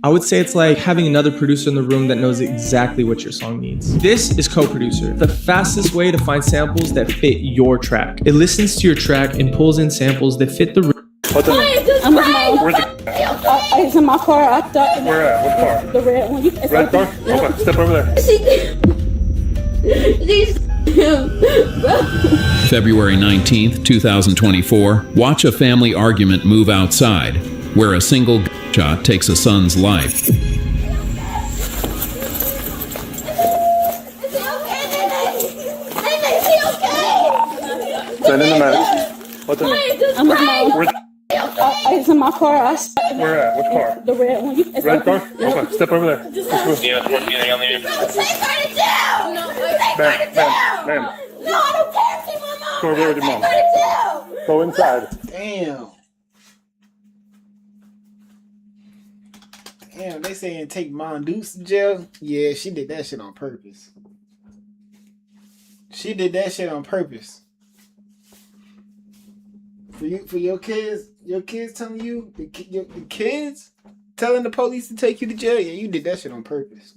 I would say it's like having another producer in the room that knows exactly what your song needs. This is Co-Producer, the fastest way to find samples that fit your track. It listens to your track and pulls in samples that fit the I'm with Mom. Where's the I was in my car. I thought. Where at? What car? The red one. Red car? Okay, step over there. February 19th, 2024, watch a family argument move outside, where a single shot takes a son's life. Is that in the medic? What's that? I'm with Mom. Where's I was in my car. Where at? What car? The red one. Red car? Okay, step over there. Ma'am. No, I don't care. See my mom. Go over there with your mom. Go inside. Damn, they saying take Mondoose to jail? Yeah, she did that shit on purpose. She did that shit on purpose. For your kids telling you, the kids telling the police to take you to jail? Yeah, you did that shit on purpose.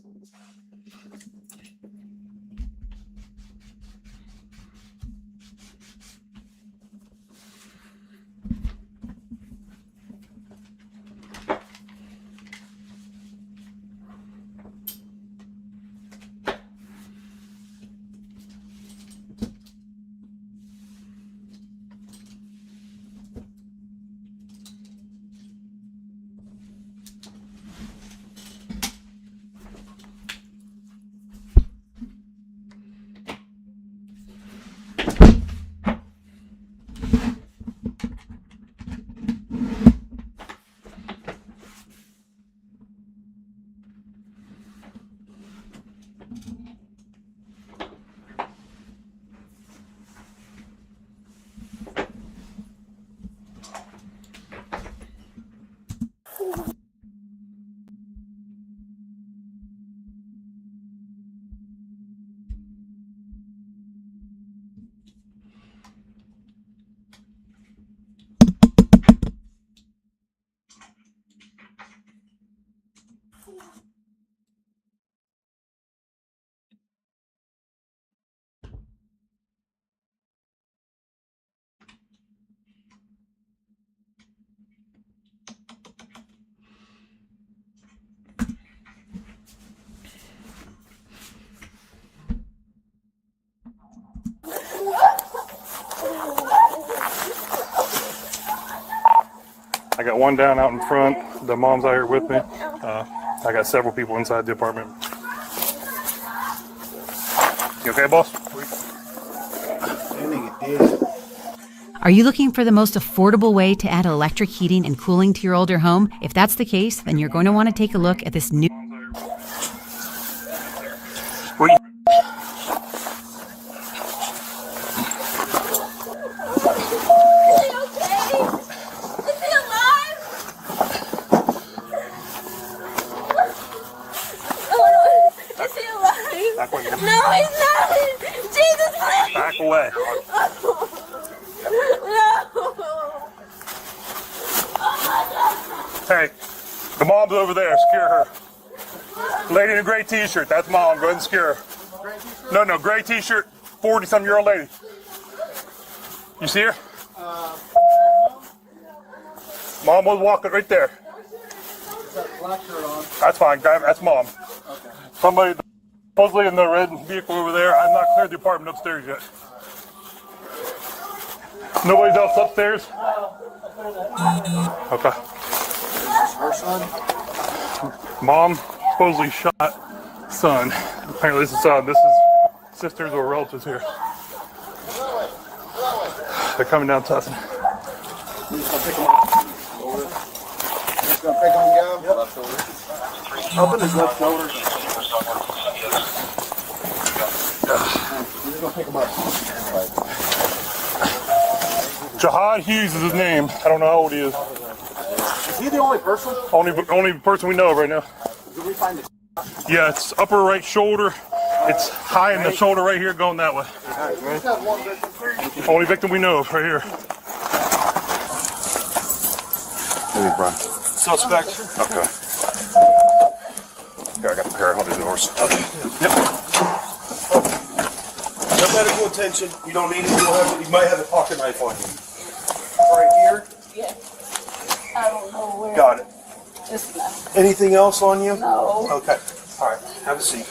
I got one down out in front. The mom's out here with me. I got several people inside the apartment. You okay, boss? That nigga dead. Are you looking for the most affordable way to add electric heating and cooling to your older home? If that's the case, then you're going to want to take a look at this new... Back away. Hey, the mom's over there. Scare her. Lady in a gray t-shirt. That's mom. Go ahead and scare her. No, gray t-shirt. 40-some-year-old lady. You see her? Mom was walking right there. That's fine. That's mom. Somebody supposedly in the red vehicle over there. I've not cleared the apartment upstairs yet. Nobody's else upstairs? Okay. Her son? Mom supposedly shot son. Apparently this is son. This is sisters or relatives here. They're coming down to us. He's gonna pick him up. He's gonna pick him up. Yep. Left shoulder. Up in his left shoulder. He's gonna pick him up. Jihad Hughes is his name. I don't know how old he is. Is he the only person? Only person we know of right now. Did we find the... Yeah, it's upper right shoulder. It's high in the shoulder right here going that way. Only victim we know of right here. Suspect. Okay. Okay, I got the pair. I'll do yours. Yep. No medical attention. You don't need it. You might have a pocket knife on you. Right here. Yeah. I don't know where. Got it. It's not. Anything else on you? No. Okay. All right. Have a seat.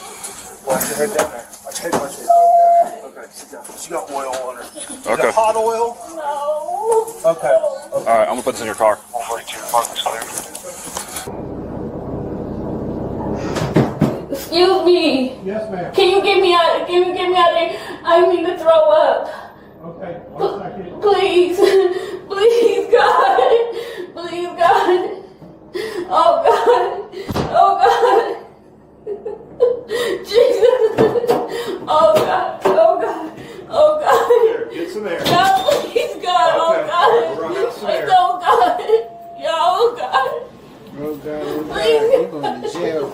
Watch your head down there. Watch your head. Watch your head. Okay. Sit down. She got oil on her. You Okay. got hot oil? No. Okay. All right, I'm gonna put this in your car. Excuse me. Yes, ma'am. Can you get me out? Can you get me out of there? I need to throw up. Okay, 1 second. Please, please, God, please, God. Oh God, oh God. Jesus. Oh God, oh God, oh God. Here, get some air. God, please, God, Okay. oh We're God. gonna have some Please, air. oh God. Yeah, oh God. Oh God, oh God, you're going to jail.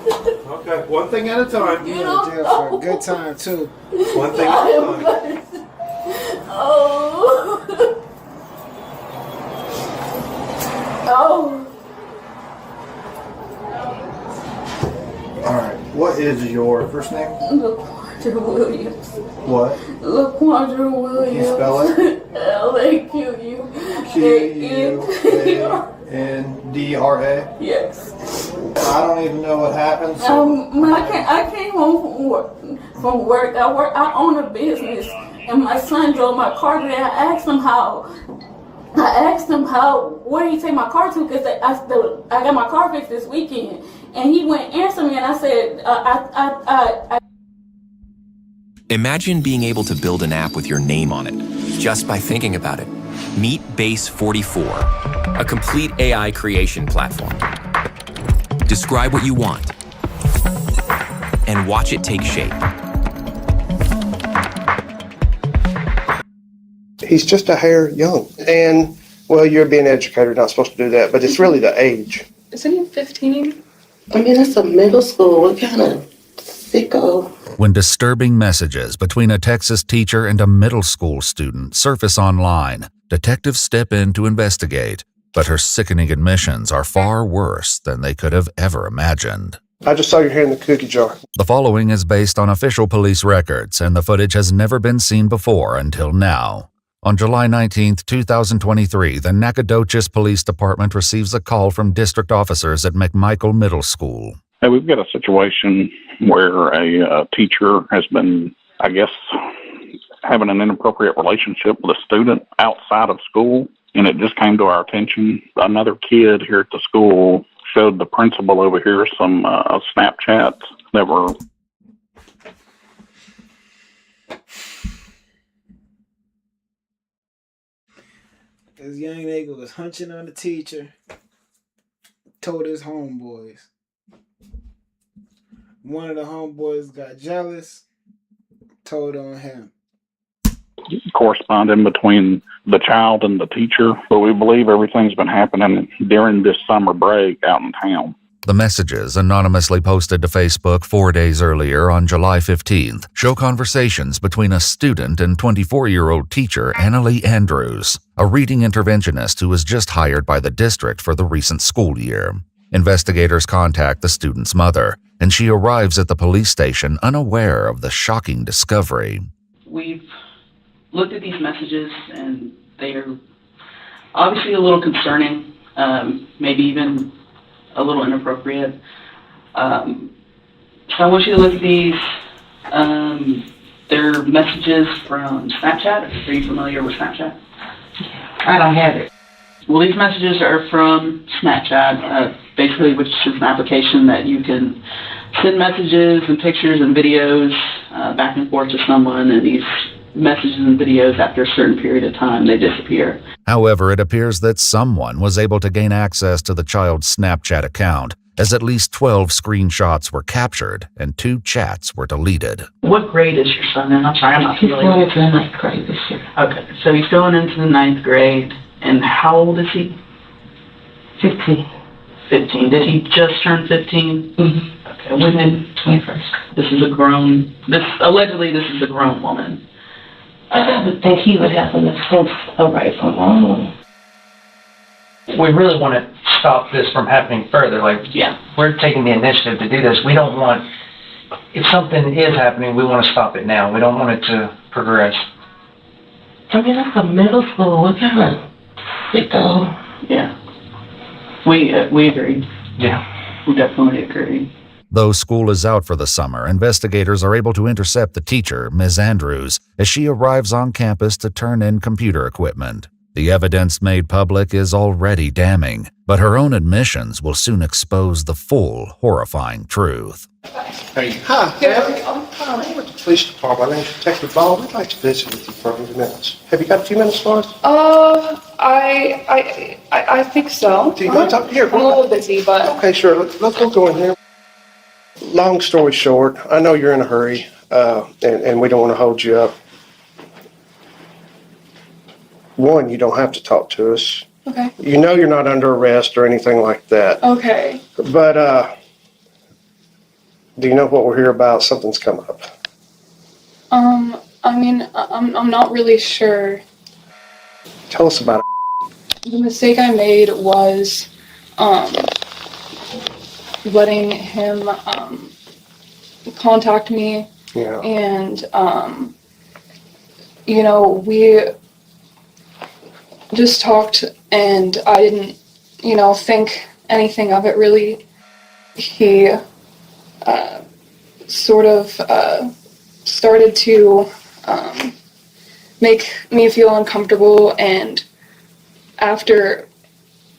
Okay. One thing at a time. You're going to jail for a good time too. One thing at a time. Oh. Oh. All right. What is your first name? LaQuandra Williams. What? LaQuandra Williams. Can you spell it? Q-U-A-N-D-R-A. Yes. I don't even know what happened. So I came home from work. I own a business, and my son drove my car today. I asked him where did he take my car to? Because I got my car fixed this weekend, and he went answer me, and I said, I Imagine being able to build an app with your name on it, just by thinking about it. Meet Base 44, a complete AI creation platform. Describe what you want, and watch it take shape. He's just a hair young. And, well, you're being an educator, not supposed to do that, but it's really the age. Isn't he 15? I mean, it's a middle school. What kind of sicko? When disturbing messages between a Texas teacher and a middle school student surface online, detectives step in to investigate, but her sickening admissions are far worse than they could have ever imagined. I just saw your hair in the cookie jar. The following is based on official police records, and the footage has never been seen before until now. On July 19, 2023, the Nacogdoches Police Department receives a call from district officers at McMichael Middle School. Hey, we've got a situation where a teacher has been, I guess, having an inappropriate relationship with a student outside of school, and it just came to our attention. Another kid here at the school showed the principal over here some Snapchats that were... This young nigga was hunching on the teacher, told his homeboys. One of the homeboys got jealous, told on him. corresponding between the child and the teacher, but we believe everything's been happening during this summer break out in town. The messages, anonymously posted to Facebook 4 days earlier on July 15th, show conversations between a student and 24-year-old teacher Annalie Andrews, a reading interventionist who was just hired by the district for the recent school year. Investigators contact the student's mother, and she arrives at the police station unaware of the shocking discovery. We've looked at these messages, and they're obviously a little concerning, maybe even a little inappropriate. So I want you to look at these. They're messages from Snapchat. Are you familiar with Snapchat? I don't have it. Well, these messages are from Snapchat, basically, which is an application that you can send messages and pictures and videos back and forth to someone, and these messages and videos, after a certain period of time, they disappear. However, it appears that someone was able to gain access to the child's Snapchat account, as at least 12 screenshots were captured and 2 chats were deleted. What grade is your son in? I'm sorry, I'm not familiar. He's going into the 9th grade this year. Okay, so he's going into the 9th grade. And how old is he? 15. 15. Did he just turn 15? Mm-hmm. Okay, within 21st. This is a grown, allegedly this is a grown woman. I would think he would have a sense of right from wrong. We really want to stop this from happening further. Like, we're taking the initiative to do this. We don't want, if something is happening, we want to stop it now. We don't want it to progress. I mean, that's a middle school. What kind of sicko? Yeah. We agree. Yeah. We definitely agree. Though school is out for the summer, investigators are able to intercept the teacher, Ms. Andrews, as she arrives on campus to turn in computer equipment. The evidence made public is already damning, but her own admissions will soon expose the full, horrifying truth. Hey, hi. I'm calling with the police department. My name's Detective Ball. We'd like to visit with you for a few minutes. Have you got a few minutes for us? I think so. Do you want to talk here? I'm a little busy, but Okay, sure. Let's go in here. Long story short, I know you're in a hurry, and we don't want to hold you up. One, you don't have to talk to us. okay. You know you're not under arrest or anything like that. Okay. But, do you know what we're here about? Something's come up. I mean, I'm not really sure. Tell us about it. The mistake I made was letting him contact me. Yeah. And we just talked, and I didn't think anything of it really. He sort of started to make me feel uncomfortable, and after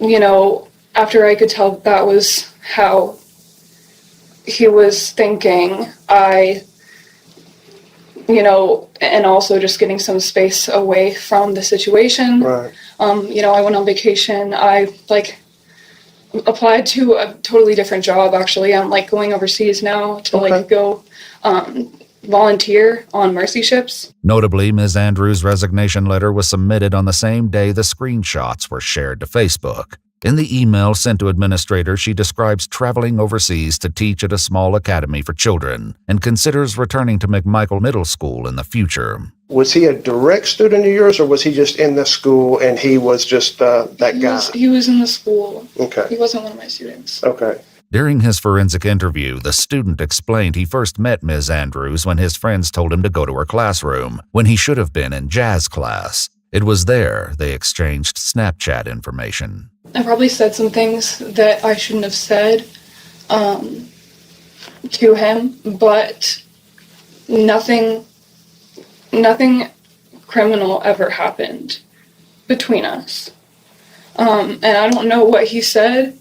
I could tell that was how he was thinking, and also just getting some space away from the situation. Right. I went on vacation. I applied to a totally different job, actually. I'm going overseas now to go volunteer on mercy ships. Notably, Ms. Andrews' resignation letter was submitted on the same day the screenshots were shared to Facebook. In the email sent to administrators, she describes traveling overseas to teach at a small academy for children and considers returning to McMichael Middle School in the future. Was he a direct student of yours, or was he just in the school and he was just that guy? He was in the school. Okay. He wasn't one of my students. Okay. During his forensic interview, the student explained he first met Ms. Andrews when his friends told him to go to her classroom, when he should have been in jazz class. It was there they exchanged Snapchat information. I probably said some things that I shouldn't have said to him, but nothing criminal ever happened between us. And I don't know what he said.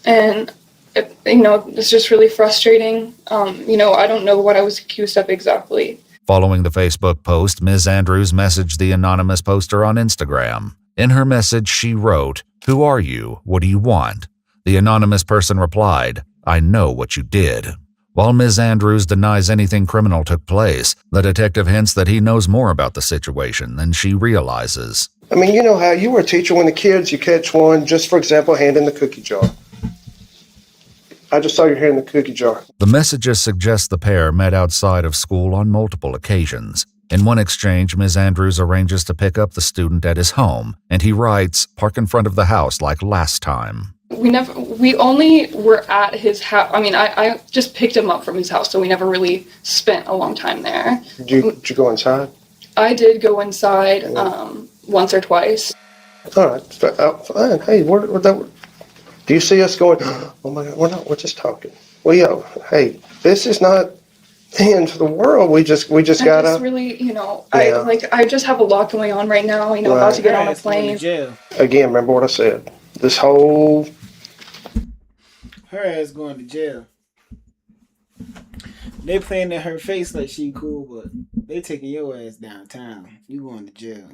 And it's just really frustrating. I don't know what I was accused of exactly. Following the Facebook post, Ms. Andrews messaged the anonymous poster on Instagram. In her message, she wrote, "Who are you? What do you want?" The anonymous person replied, "I know what you did." While Ms. Andrews denies anything criminal took place, the detective hints that he knows more about the situation than she realizes. I mean, you know how you were a teacher when the kids, you catch one, just for example, hand in the cookie jar. I just saw your hand in the cookie jar. The messages suggest the pair met outside of school on multiple occasions. In one exchange, Ms. Andrews arranges to pick up the student at his home, and he writes, "Park in front of the house like last time." We only were at his house. I mean, I just picked him up from his house, so we never really spent a long time there. Did you go inside? I did go inside once or twice. All right, fine. Hey, do you see us going, oh my God, we're just talking. Well, hey, this is not the end of the world. We just gotta. I just really, I just have a lot going on right now, about to get on a plane. Again, remember what I said. This whole... Her ass going to jail. They playing in her face like she cool, but they taking your ass downtown. You going to jail.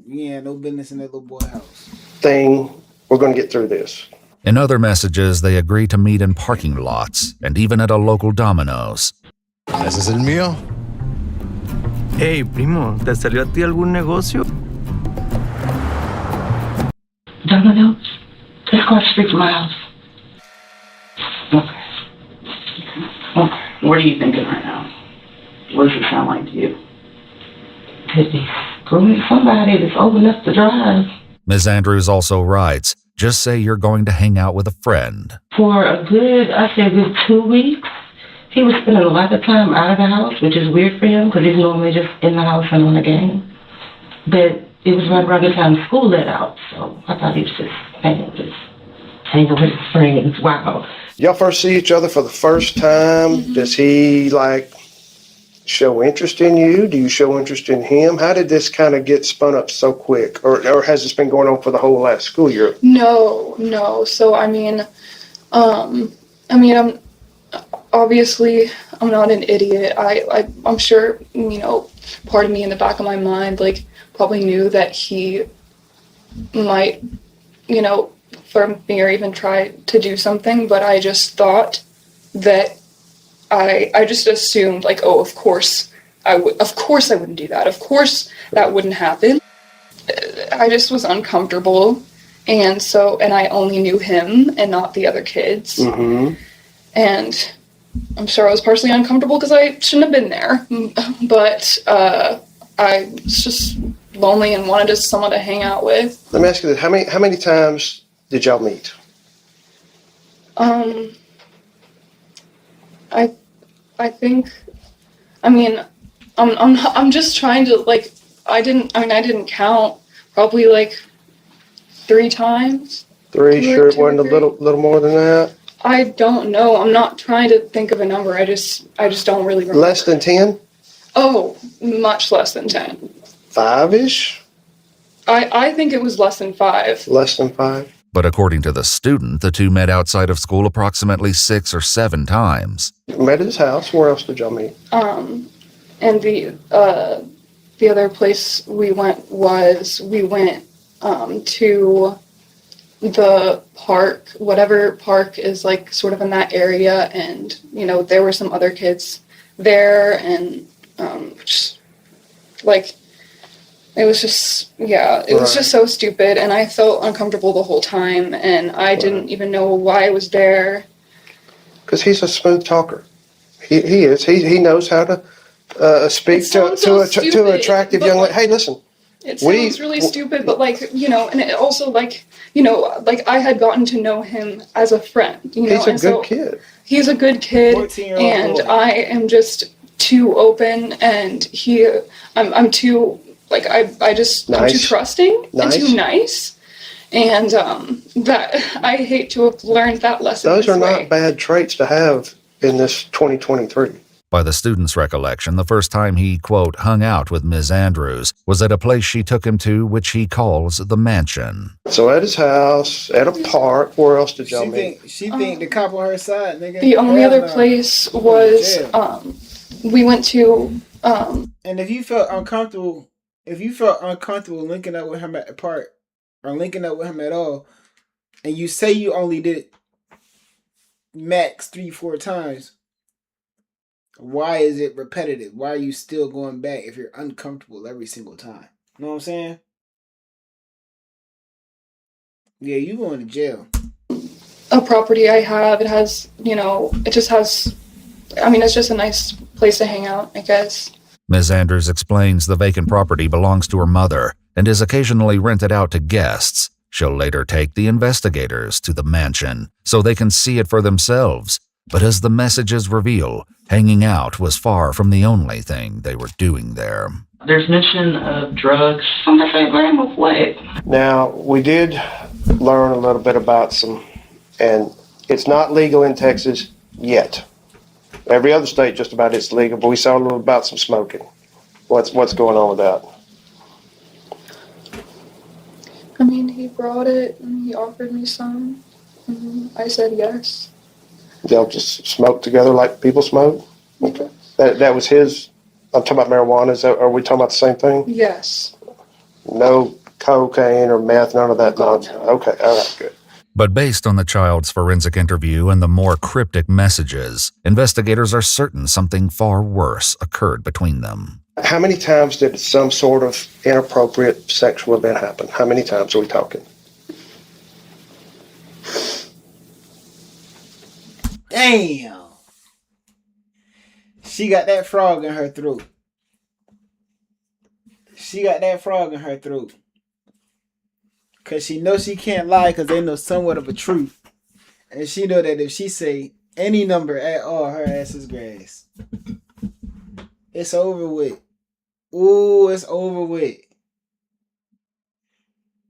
You ain't no business in that little boy house. We're going to get through this. In other messages, they agree to meet in parking lots and even at a local Domino's. ¿Ese es el mío? Hey, primo, ¿te salió a ti algún negocio? Domino's? Let's go straight from my house. Okay. What are you thinking right now? What does it sound like to you? Could be screwing somebody that's old enough to drive. Ms. Andrews also writes, Just say you're going to hang out with a friend. For a good, I say a good 2 weeks, he was spending a lot of time out of the house, which is weird for him because he's normally just in the house and on the game. But it was right around the time school let out, so I thought he was just hanging with his friends. Wow. Y'all first see each other for the first time. Does he like show interest in you? Do you show interest in him? How did this kind of get spun up so quick? Or has this been going on for the whole last school year? No. So I'm obviously I'm not an idiot. I'm sure, part of me in the back of my mind, like, probably knew that he might, for me or even try to do something, but I just thought that I just assumed, like, oh, of course I wouldn't do that. Of course that wouldn't happen. I just was uncomfortable, and I only knew him and not the other kids. Mm-hmm. And I'm sure I was partially uncomfortable because I shouldn't have been there, but I was just lonely and wanted someone to hang out with. Let me ask you this: how many times did y'all meet? I think, I'm just trying to, like, I didn't count, probably like 3 times. Three, sure it wasn't a little more than that? I don't know. I'm not trying to think of a number. I just don't really remember. Less than 10? Oh, much less than 10. 5-ish? I think it was less than 5. Less than 5? But according to the student, the two met outside of school approximately 6 or 7 times. Met at his house. Where else did y'all meet? And the other place we went to the park, whatever park is like sort of in that area, and there were some other kids there, and just like it was just was just so stupid, and I felt uncomfortable the whole time, and I didn't even know why I was there. Because he's a smooth talker. He is. He knows how to speak to attractive young lady. Hey, listen. It sounds really stupid, but and it also like I had gotten to know him as a friend. He's a good kid. He's a good kid, and boy. I am just too open, and I'm too I'm too trusting and too nice, and that I hate to have learned that lesson. Those are not bad traits to have in this 2023. By the student's recollection, the first time he, quote, hung out with Ms. Andrews was at a place she took him to, which he calls the mansion. So at his house, at a park, where else did y'all meet? She think the cop on her side, nigga. The only other place was, we went to, And if you felt uncomfortable linking up with him at the park, or linking up with him at all, and you say you only did it max 3-4 times, why is it repetitive? Why are you still going back if you're uncomfortable every single time? You know what I'm saying? Yeah, you going to jail. A property I have, it has, it just has, it's just a nice place to hang out, I guess. Ms. Andrews explains the vacant property belongs to her mother and is occasionally rented out to guests. She'll later take the investigators to the mansion so they can see it for themselves. But as the messages reveal, hanging out was far from the only thing they were doing there. There's mention of drugs. I'm gonna say blame of what? Now, we did learn a little bit about some, and it's not legal in Texas yet. Every other state just about it's legal, but we saw a little about some smoking. What's going on with that? He brought it and he offered me some. I said yes. They'll just smoke together like people smoke? Okay. That was his. I'm talking about marijuana. Are we talking about the same thing? Yes. No cocaine or meth, none of that nonsense. Okay, all right, good. But based on the child's forensic interview and the more cryptic messages, investigators are certain something far worse occurred between them. How many times did some sort of inappropriate sexual event happen? How many times are we talking? Damn. She got that frog in her throat. Cause she knows she can't lie because they know somewhat of a truth. And she know that if she say any number at all, her ass is grass. It's over with. Ooh, it's over with.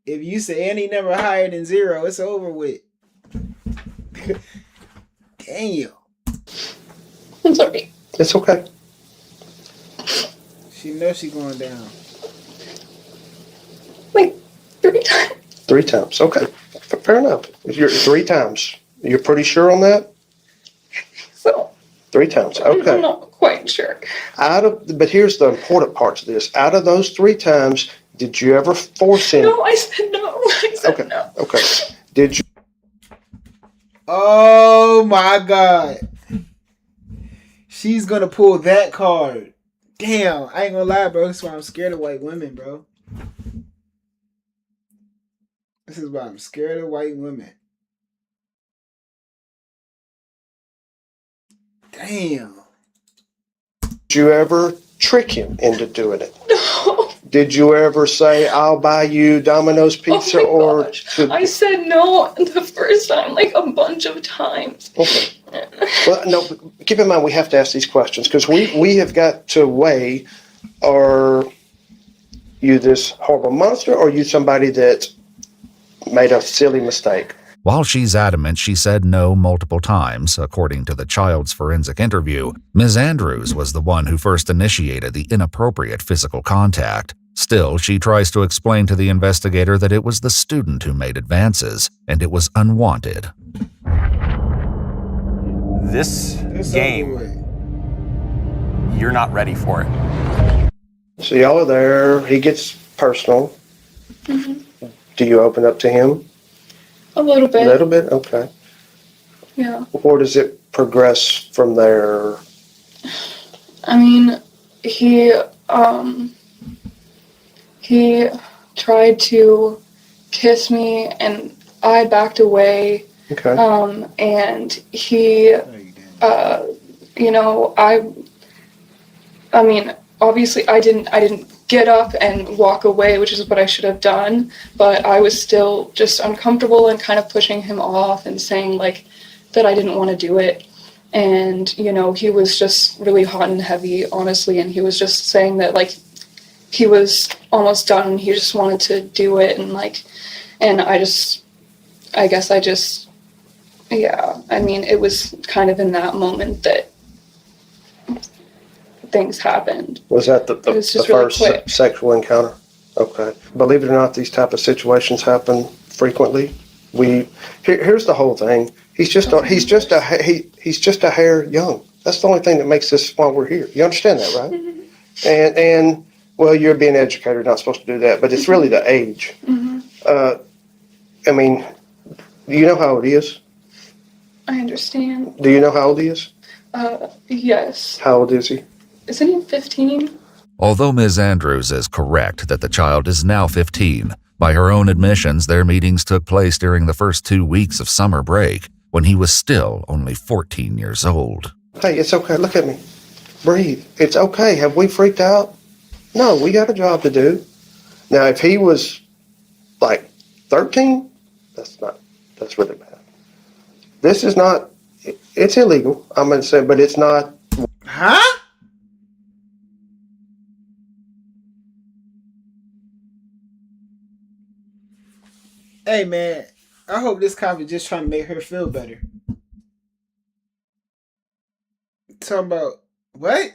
If you say any number higher than 0, it's over with. Damn. I'm sorry. It's okay. She knows she going down. Like 3 times. 3 times. Okay. Fair enough. You're 3 times. You're pretty sure on that? So 3 times. Okay. I'm not quite sure. But here's the important part to this. Out of those 3 times, did you ever force him? No, I said no. I said no. Okay. Did you? Oh my God. She's gonna pull that card. Damn, I ain't gonna lie, bro. This is why I'm scared of white women, bro. This is why I'm scared of white women. Damn. Did you ever trick him into doing it? No. Did you ever say, I'll buy you Domino's pizza I said no the first time, like a bunch of times. Okay. Well, no, keep in mind we have to ask these questions because we have got to weigh, are you this horrible monster or are you somebody that made a silly mistake? While she's adamant she said no multiple times, according to the child's forensic interview, Ms. Andrews was the one who first initiated the inappropriate physical contact. Still, she tries to explain to the investigator that it was the student who made advances, and it was unwanted. This game, you're not ready for it. So y'all are there. He gets personal. Mm-hmm. Do you open up to him? A little bit. A little bit? Okay. Yeah. Where does it progress from there? I mean, he tried to kiss me and I backed away. Okay. And he, you know, I mean, obviously I didn't get up and walk away, which is what I should have done, but I was still just uncomfortable and kind of pushing him off and saying like that I didn't want to do it. And, you know, he was just really hot and heavy, honestly, and he was just saying that like he was almost done and he just wanted to do it and like, and I guess yeah, I mean, it was kind of in that moment that things happened. Was that the It was just the really first quick. sexual encounter? Okay. Believe it or not, these type of situations happen frequently. Here's the whole thing. He's just a hair young. That's the only thing that makes this why we're here. You understand that, right? Mm-hmm. And well, you're being an educator, not supposed to do that, but it's really the age. Mm-hmm. I mean, do you know how old he is? I understand. Do you know how old he is? Yes. How old is he? Isn't he 15? Although Ms. Andrews is correct that the child is now 15, by her own admissions, their meetings took place during the first 2 weeks of summer break, when he was still only 14 years old. Hey, it's okay. Look at me. Breathe. It's okay. Have we freaked out? No, we got a job to do. Now, if he was like 13, that's really bad. This is not, it's illegal, I'm going to say, but it's not. Huh? Hey, man, I hope this cop is just trying to make her feel better. Talking about, what?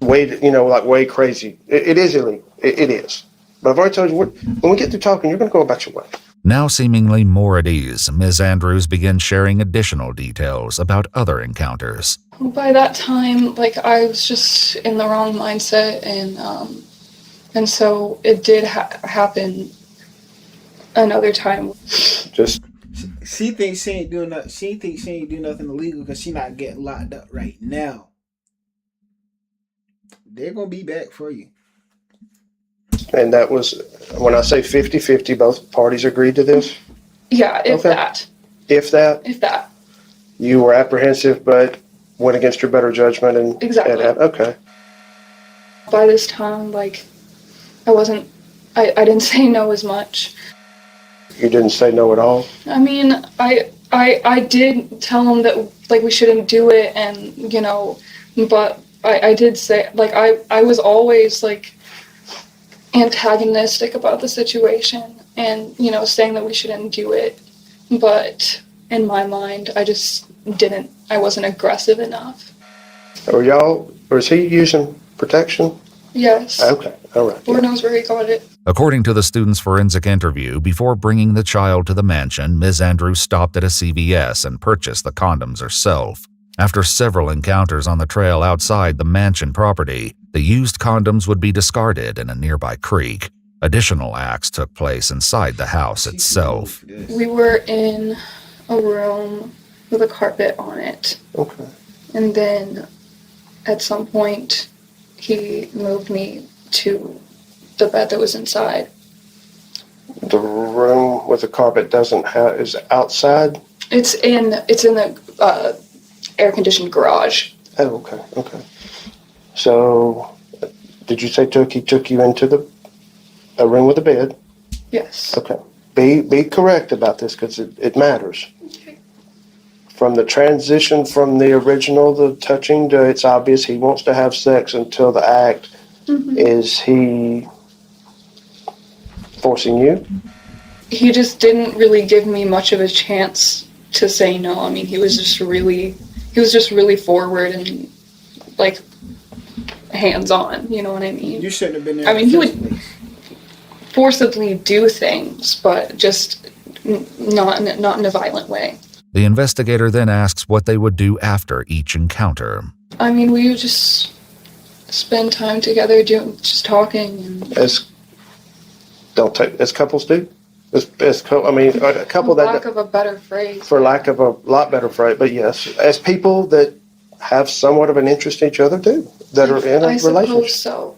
Way crazy. It is illegal. It is. But I've already told you, when we get through talking, you're going to go about your way. Now seemingly more at ease, Ms. Andrews begins sharing additional details about other encounters. By that time, like, I was just in the wrong mindset, and so it did happen another time. Just she thinks she ain't doing nothing. She thinks she ain't doing nothing illegal because she not getting locked up right now. They're gonna be back for you. And that was, when I say 50-50, both parties agreed to this? Yeah, if Okay. that. If that? If that. You were apprehensive, but went against your better judgment and Exactly. Okay. By this time, like, I didn't say no as much. You didn't say no at all? I mean, I did tell him that, like, we shouldn't do it, and, you know, but I did say, like, I was always, like, antagonistic about the situation and, you know, saying that we shouldn't do it. But in my mind, I wasn't aggressive enough. Was he using protection? Yes. Okay, all right. Lord knows where he got it. According to the student's forensic interview, before bringing the child to the mansion, Ms. Andrews stopped at a CVS and purchased the condoms herself. After several encounters on the trail outside the mansion property, the used condoms would be discarded in a nearby creek. Additional acts took place inside the house itself. We were in a room with a carpet on it. Okay. And then at some point, he moved me to the bed that was inside. The room with the carpet is outside? It's in the air-conditioned garage. Oh, okay. So, did you say he took you into a room with a bed? Yes. Okay. Be correct about this because it matters. Okay. From the transition from the original, the touching, to it's obvious he wants to have sex until the act. Mm-hmm. Is he forcing you? He just didn't really give me much of a chance to say no. I mean, he was just really forward and, like, hands-on, you know what I mean? You shouldn't have been there. I mean, he would forcibly do things, but just not in a violent way. The investigator then asks what they would do after each encounter. I mean, we would just spend time together, just talking. And As couples do? A couple for that... lack of a better phrase. For lack of a lot better phrase, but yes, as people that have somewhat of an interest in each other do, that are in a relationship. So.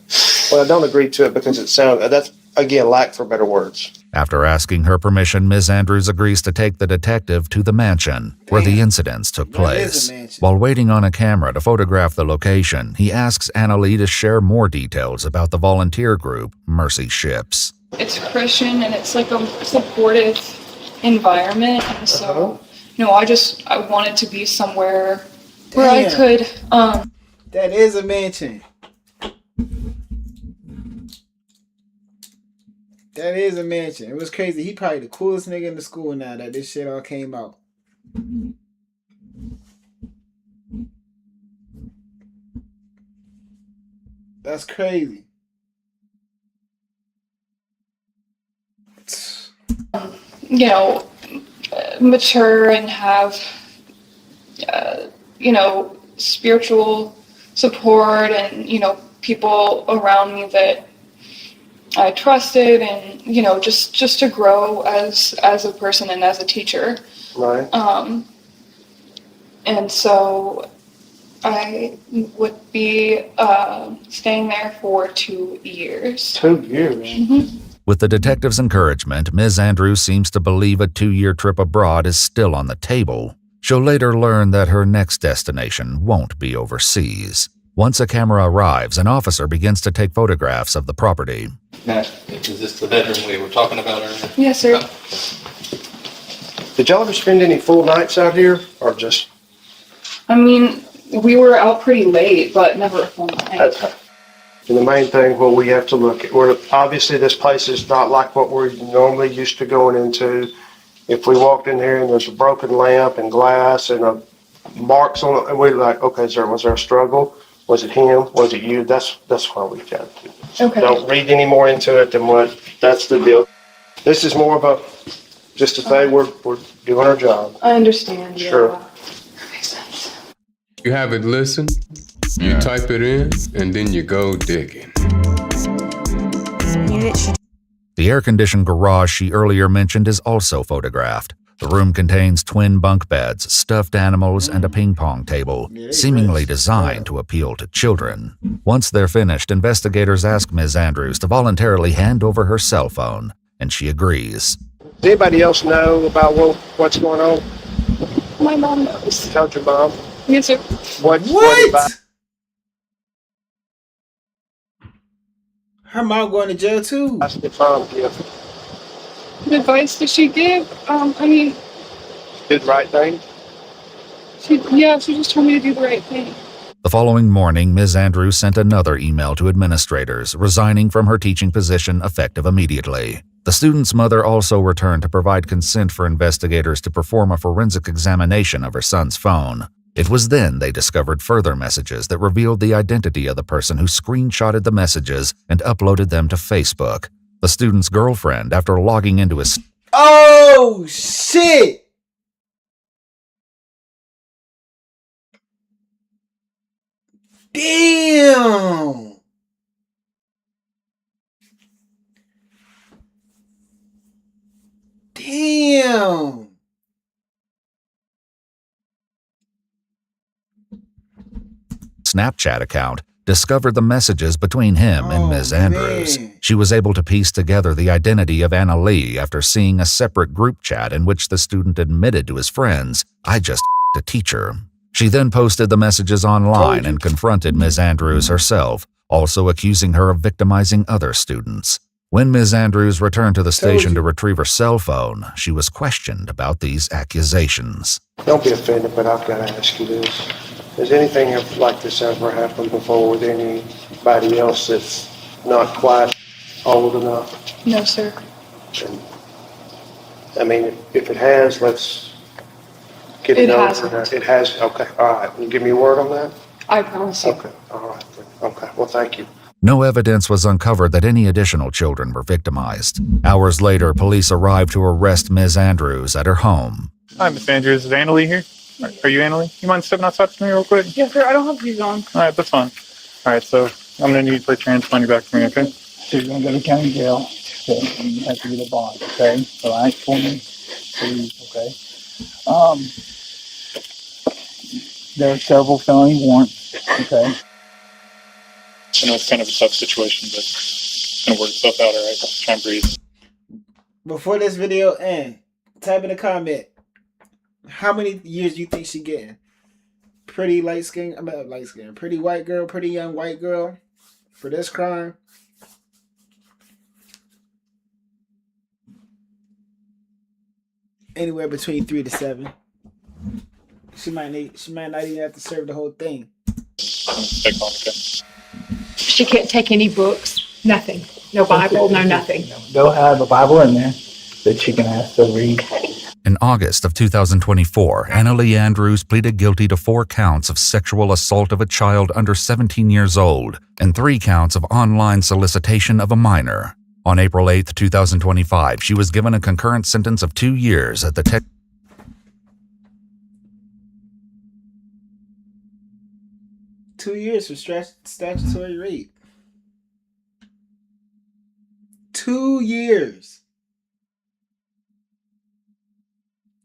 Well, I don't agree to it because that's, again, lack for better words. After asking her permission, Ms. Andrews agrees to take the detective to the mansion where the incidents took place. While waiting on a camera to photograph the location, he asks Annalee to share more details about the volunteer group, Mercy Ships. It's Christian and it's like a supportive environment, and so I wanted to be somewhere where I could. That is a mansion. That is a mansion. It was crazy. He probably the coolest nigga in the school now that this shit all came out. That's crazy. Mature and have, spiritual support and, people around me that I trusted and, just to grow as a person and as a teacher. Right. And so I would be staying there for 2 years. 2 years? Mm-hmm. With the detective's encouragement, Ms. Andrews seems to believe a 2-year trip abroad is still on the table. She'll later learn that her next destination won't be overseas. Once a camera arrives, an officer begins to take photographs of the property. Matt, is this the bedroom we were talking about earlier? Yes, sir. Did y'all ever spend any full nights out here, or just... I mean, we were out pretty late, but never a full night. And the main thing, what we have to look at, obviously this place is not like what we're normally used to going into. If we walked in here and there's a broken lamp and glass and marks on it, and we're like, okay, was there a struggle? Was it him? Was it you? That's why we got to. Okay. Don't read any more into it than that's the deal. This is more of just to say we're doing our job. I understand, yeah. Sure. That makes sense. You have it listened, you type it in, and then you go digging. The air-conditioned garage she earlier mentioned is also photographed. The room contains twin bunk beds, stuffed animals, and a ping-pong table, seemingly designed to appeal to children. Once they're finished, investigators ask Ms. Andrews to voluntarily hand over her cell phone, and she agrees. Does anybody else know about what's going on? My mom knows. Told your mom? Yes, sir. What? Her mom going to jail too. That's the mom give. What advice did she give? I mean, Did the right thing. she just told me to do the right thing. The following morning, Ms. Andrews sent another email to administrators, resigning from her teaching position effective immediately. The student's mother also returned to provide consent for investigators to perform a forensic examination of her son's phone. It was then they discovered further messages that revealed the identity of the person who screenshotted the messages and uploaded them to Facebook. The student's girlfriend, after logging into his... Oh, shit! Damn! Damn! Snapchat account, discovered the messages between him and Ms. Andrews. She was able to piece together the identity of Anna Lee after seeing a separate group chat in which the student admitted to his friends, "I just a teacher." She then posted the messages online and confronted Ms. Andrews herself, also accusing her of victimizing other students. When Ms. Andrews returned to the station to retrieve her cell phone, she was questioned about these accusations. Don't be offended, but I've got to ask you this. Has anything like this ever happened before with anybody else that's not quite old enough? No, sir. And, I mean, if it has, let's get it over. It has? Okay, all right. Can you give me a word on that? I promise you. Okay, all right. Okay, well, thank you. No evidence was uncovered that any additional children were victimized. Hours later, police arrived to arrest Ms. Andrews at her home. Hi, Miss Andrews. Is Anna Lee here? Are you Anna Lee? You mind stepping outside for me real quick? Yes, sir. I don't have these on. All right, that's fine. All right, so I'm going to need to put your hands behind your back for me, okay? So you're going to go to county jail, okay, and you have to get a bond, okay? All right, for me, please, okay? There are several felony warrants, okay? I know it's kind of a tough situation, but it's going to work itself out, all right? Try and breathe. Before this video ends, type in a comment. How many years do you think she getting? Pretty pretty white girl, pretty young white girl for this crime. Anywhere between 3 to 7. She might not even have to serve the whole thing. Take on, okay? She can't take any books, nothing. No Bible, no nothing. They'll have a Bible in there that she can ask to read. In August of 2024, Anna Lee Andrews pleaded guilty to 4 counts of sexual assault of a child under 17 years old and 3 counts of online solicitation of a minor. On April 8, 2025, she was given a concurrent sentence of 2 years at the 2 years for statutory rape. 2 years.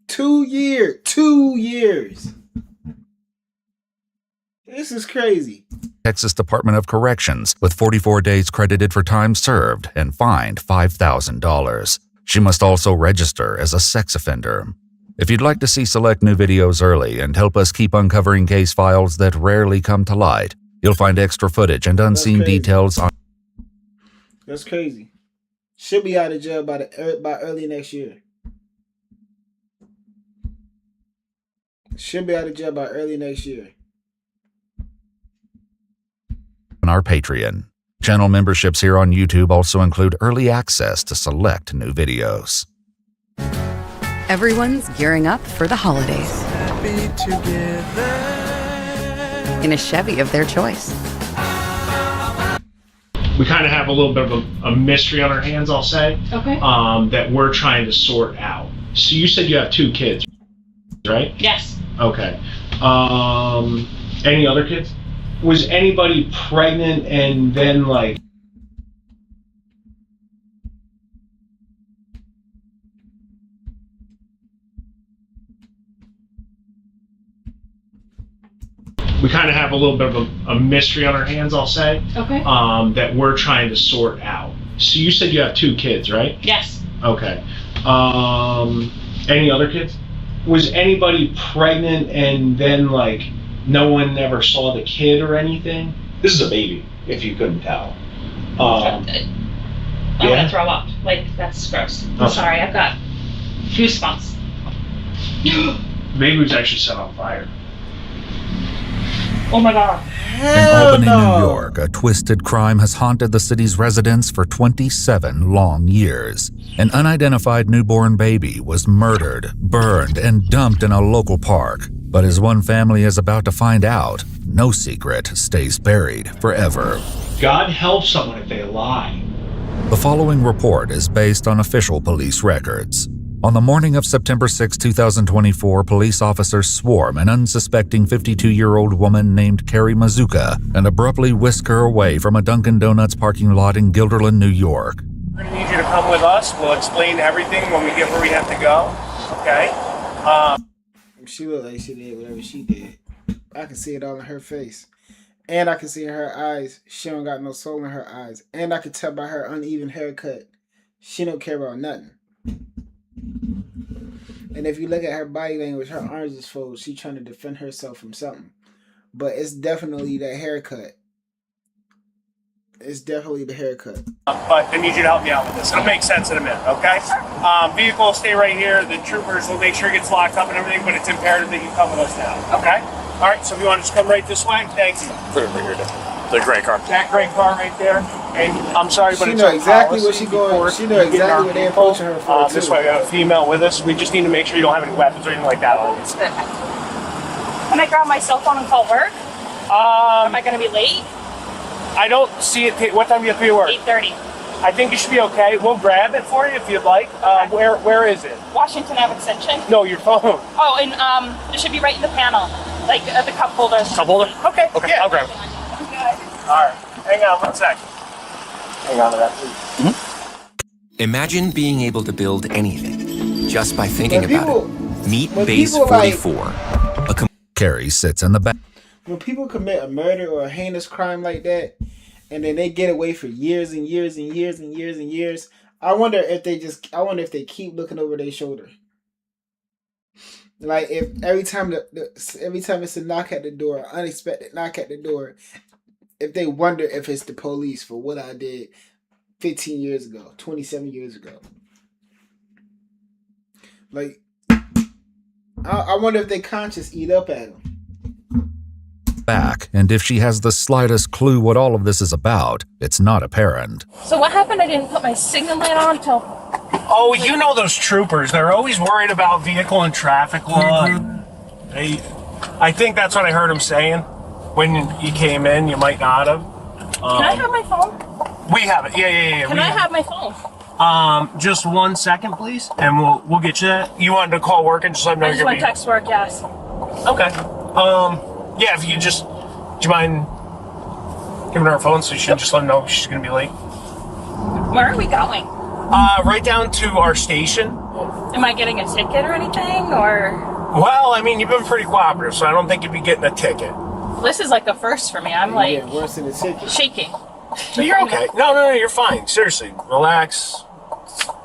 2 years. 2 years. This is crazy. Texas Department of Corrections, with 44 days credited for time served and fined $5,000. She must also register as a sex offender. If you'd like to see select new videos early and help us keep uncovering case files that rarely come to light, you'll find extra footage and unseen details on... That's crazy. She'll be out of jail by early next year. She'll be out of jail by early next year. On our Patreon. Channel memberships here on YouTube also include early access to select new videos. Everyone's gearing up for the holidays. Happy together. In a Chevy of their choice. We kind of have a little bit of a mystery on our hands, I'll say. Okay. That we're trying to sort out. So you said you have 2 kids, right? Yes. Okay. Any other kids? Was anybody pregnant and then like... We kind of have a little bit of a mystery on our hands, I'll say. Okay. That we're trying to sort out. So you said you have 2 kids, right? Yes. Okay. Any other kids? Was anybody pregnant and then like No one ever saw the kid or anything. This is a baby, if you couldn't tell. I want to throw up. Like, that's gross. I'm sorry, I've got goosebumps. The baby was actually set on fire. Oh my God. In Albany, New York, a twisted crime has haunted the city's residents for 27 long years. An unidentified newborn baby was murdered, burned, and dumped in a local park. But as one family is about to find out, no secret stays buried forever. God help someone if they lie. The following report is based on official police records. On the morning of September 6, 2024, police officers swarm an unsuspecting 52-year-old woman named Carrie Mazuka and abruptly whisk her away from a Dunkin' Donuts parking lot in Guilderland, New York. We're going to need you to come with us. We'll explain everything when we get where we have to go. Okay? She looked like she did whatever she did. I can see it all in her face. And I can see in her eyes, she don't got no soul in her eyes. And I can tell by her uneven haircut, she don't care about nothing. And if you look at her body language, her arms is folded. She trying to defend herself from something. But it's definitely that haircut. It's definitely the haircut. But I need you to help me out with this. It'll make sense in a minute, okay? Vehicle will stay right here. The troopers will make sure it gets locked up and everything, but it's imperative that you come with us now, okay? All right, so if you want to just come right this way, thank you. Put it right here. The gray car. That gray car right there. And I'm sorry, but she it's know exactly what she going. She know exactly what they're approaching her for. This way, we have a female with us. We just need to make sure you don't have any weapons or anything like that on you. Can I grab my cell phone and call work? Am I going to be late? I don't see it. What time do you have to be at work? 8:30. I think you should be okay. We'll grab it for you if you'd like. Where is it? Washington Ave Extension. No, your phone. Oh, and it should be right in the panel, like the cup holders. Cup holder? Okay. Okay, Yeah. I'll grab it. All right. Hang on 1 second. Hang on to that, please. Imagine being able to build anything just by thinking When about people- it. Meet when Base people, like- 44. Carrie sits in the back. When people commit a murder or a heinous crime like that, and then they get away for years and years and years and years and years, I wonder if they keep looking over their shoulder. Like if every time it's a knock at the door, an unexpected knock at the door, if they wonder if it's the police for what I did 15 years ago, 27 years ago. Like, I wonder if they conscious eat up at them. Back, and if she has the slightest clue what all of this is about, it's not apparent. So what happened? I didn't put my signal light on until... Oh, you know those troopers. They're always worried about vehicle and traffic law. I think that's what I heard him saying. When you came in, you might not have. Can I have my phone? We have it. Yeah. Can I have my phone? Just 1 second, please, and we'll get you that. You wanted to call work and just let me know I just you're want to text work, yes. Okay. Yeah, if you just, do you mind giving her her phone so she can just let her know she's gonna be late? Where are we going? Right down to our station. Am I getting a ticket or anything, or? Well, I mean, you've been pretty cooperative, so I don't think you'd be getting a ticket. This is like a first for me. I'm like worse than a ticket. shaking. So you're okay. No, you're fine. Seriously, relax.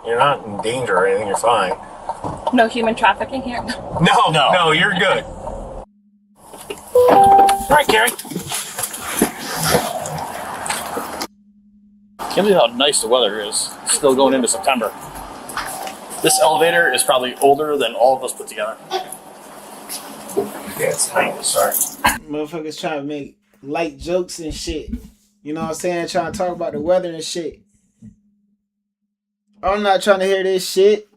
You're not in danger or anything. You're fine. No human trafficking here? No, you're good. All right, Carrie. Can't believe how nice the weather is. Still going into September. This elevator is probably older than all of us put together. Yeah, it's tiny. Sorry. Motherfuckers trying to make light jokes and shit. You know what I'm saying? Trying to talk about the weather and shit. I'm not trying to hear this shit.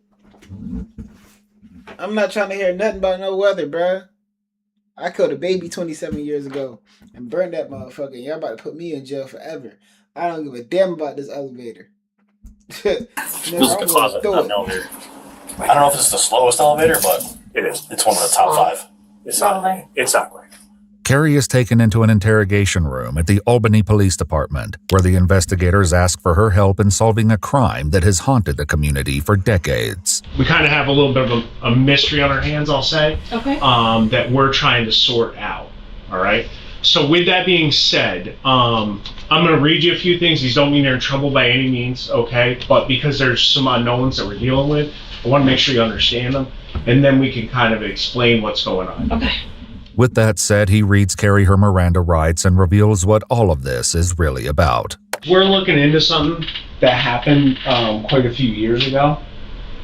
I'm not trying to hear nothing about no weather, bruh. I killed a baby 27 years ago and burned that motherfucker. Y'all about to put me in jail forever. I don't give a damn about this elevator. Feels like a closet, not an elevator. I don't know if it's the slowest elevator, but it is. It's one of the top 5. It's not great. Carrie is taken into an interrogation room at the Albany Police Department, where the investigators ask for her help in solving a crime that has haunted the community for decades. We kind of have a little bit of a mystery on our hands, I'll say, Okay. that we're trying to sort out. All right. So with that being said, I'm going to read you a few things. These don't mean you're in trouble by any means, okay? But because there's some unknowns that we're dealing with, I want to make sure you understand them, and then we can kind of explain what's going on. Okay. With that said, he reads Carrie her Miranda rights and reveals what all of this is really about. We're looking into something that happened quite a few years ago,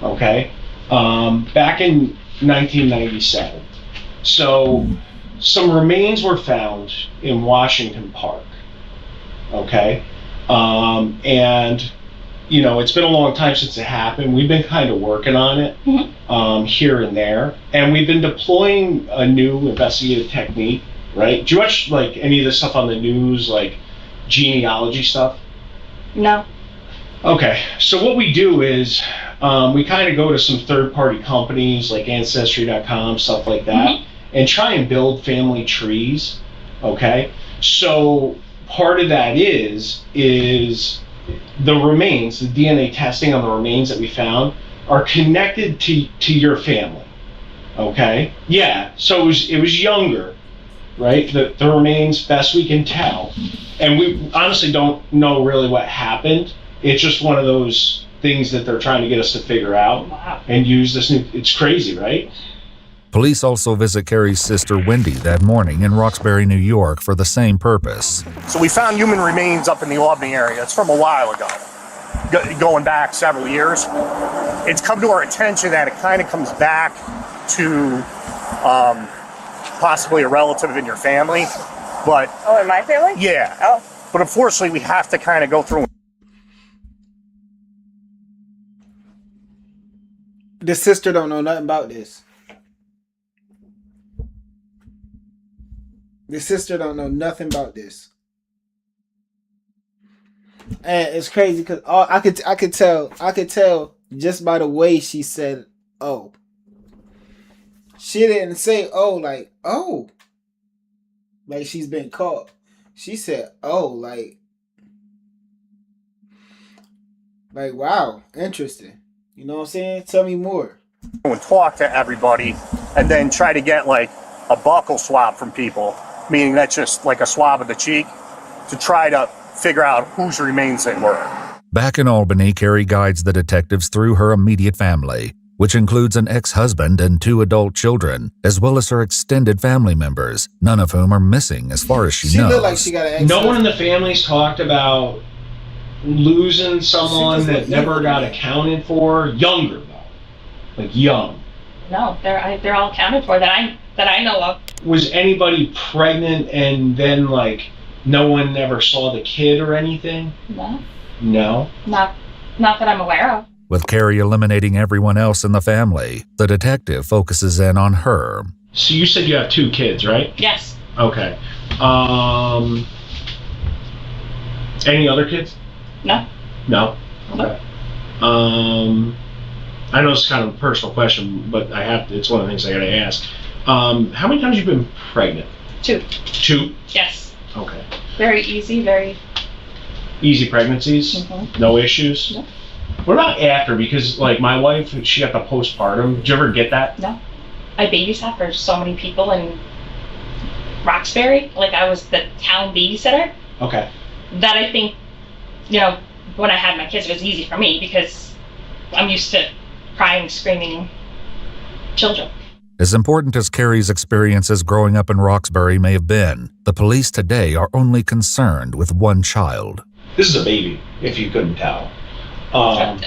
okay? Back in 1997. So some remains were found in Washington Park, okay? And, you know, it's been a long time since it happened. We've been kind of working on it here and there. And we've been deploying a new investigative technique, right? Do you watch, like, any of the stuff on the news, like genealogy stuff? No. Okay, so what we do is we kind of go to some third-party companies like Ancestry.com, stuff like that, and try and build family trees, okay? So part of that is the remains, the DNA testing on the remains that we found are connected to your family, okay? Yeah, so it was younger, right? The remains, best we can tell. And we honestly don't know really what happened. It's just one of those things that they're trying to get us to figure out and use this new, it's crazy, right? Police also visit Carrie's sister Wendy that morning in Roxbury, New York for the same purpose. So we found human remains up in the Albany area. It's from a while ago, going back several years. It's come to our attention that it kind of comes back to possibly a relative in your family. But in my family? Yeah. Oh. But unfortunately, we have to kind of go through. The sister don't know nothing about this. The sister don't know nothing about this. And it's crazy because I could tell just by the way she said, "Oh." She didn't say, "Oh," like, "Oh." Like she's been caught. She said, "Oh," like wow, interesting. You know what I'm saying? Tell me more. And talk to everybody and then try to get like a buccal swab from people, meaning that's just like a swab of the cheek, to try to figure out whose remains they were. Back in Albany, Carrie guides the detectives through her immediate family, which includes an ex-husband and 2 adult children, as well as her extended family members, none of whom are missing as far as she knows. Looked like she got an ex-husband. No one in the family's talked about losing someone that never got accounted for. Younger though, like young. No, they're all accounted for that I know of. Was anybody pregnant and then like no one ever saw the kid or anything? No. No. Not that I'm aware of. With Carrie eliminating everyone else in the family, the detective focuses in on her. So you said you have 2 kids, right? Yes. Okay. Any other kids? No. No. Okay. I know it's kind of a personal question, but it's one of the things I gotta ask. How many times have you been pregnant? 2. 2? Yes. Okay. Very easy, very Easy pregnancies? No issues? No. What about after? Because like my wife, she got the postpartum. Did you ever get that? No. I babysat for so many people in Roxbury. Like I was the town babysitter. Okay. That I think, you know, when I had my kids, it was easy for me because I'm used to crying, screaming children. As important as Carrie's experiences growing up in Roxbury may have been, the police today are only concerned with one child. This is a baby, if you couldn't tell. I'm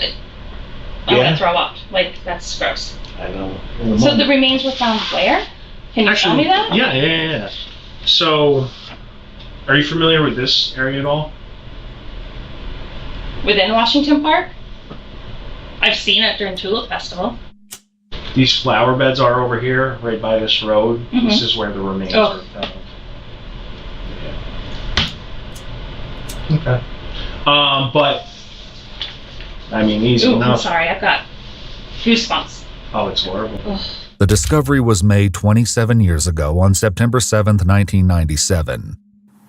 gonna throw up. Like, that's gross. I know. So the remains were found where? Can you tell me that? Yeah. So, are you familiar with this area at all? Within Washington Park? I've seen it during Tulip Festival. These flower beds are over here, right by this road. This is where the remains are found. Yeah. Okay. But, I mean, easy enough. I'm sorry, I've got goosebumps. Oh, it's horrible. Ugh. The discovery was made 27 years ago on September 7th, 1997.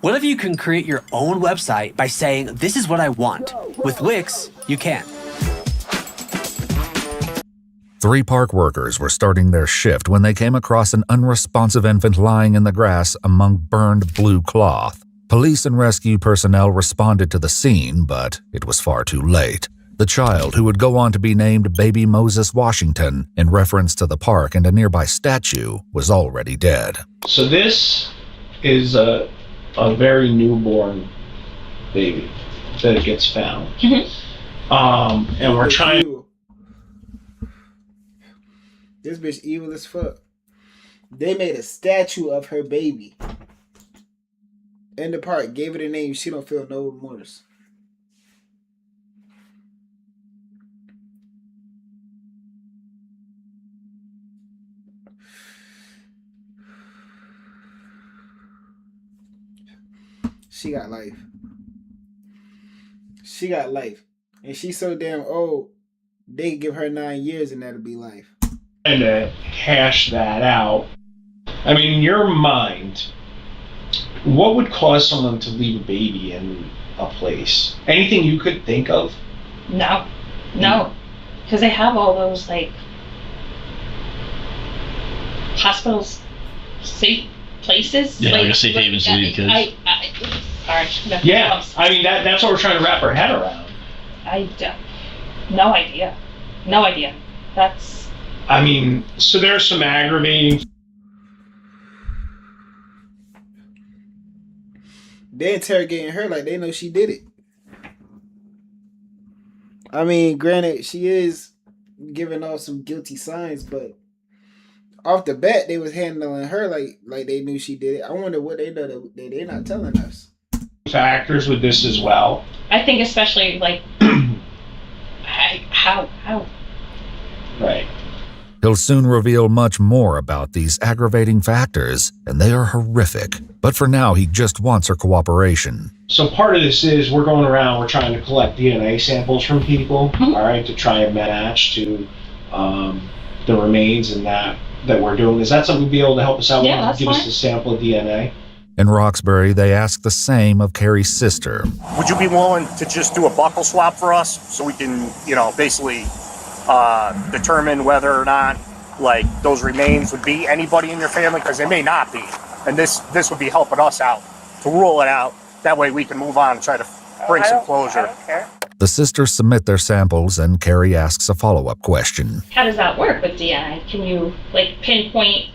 What if you can create your own website by saying, "This is what I want"? With Wix, you can. 3 park workers were starting their shift when they came across an unresponsive infant lying in the grass among burned blue cloth. Police and rescue personnel responded to the scene, but it was far too late. The child, who would go on to be named Baby Moses Washington in reference to the park and a nearby statue, was already dead. So this is a very newborn baby that gets found. And we're trying... This bitch evil as fuck. They made a statue of her baby in the park, gave it a name. She don't feel no remorse. She got life. She got life. And she's so damn old, they give her 9 years and that'll be life. Trying to hash that out. I mean, in your mind, what would cause someone to leave a baby in a place? Anything you could think of? No. Because they have all those, like, hospitals, safe places. Yeah, like a safe haven to leave kids. Sorry. No, Yeah, I mean, that's what we're trying to wrap our head around. No idea. That's... I mean, so there's some aggravating... They interrogating her like they know she did it. I mean, granted, she is giving off some guilty signs, but off the bat, they was handling her like they knew she did it. I wonder what they know that they're not telling us. Factors with this as well. I think especially, like, how? Right. He'll soon reveal much more about these aggravating factors, and they are horrific. But for now, he just wants her cooperation. So part of this is we're going around, we're trying to collect DNA samples from people, all right, to try and match to the remains and that we're doing. Is that something you'd be able to help us out with? Give us a sample of DNA? In Roxbury, they ask the same of Carrie's sister. Would you be willing to just do a buckle swap for us so we can, basically determine whether or not, like, those remains would be anybody in your family? Because they may not be. And this would be helping us out to rule it out. That way we can move on and try to bring some closure. I don't care. The sisters submit their samples, and Carrie asks a follow-up question. How does that work with DNA? Can you, like, pinpoint?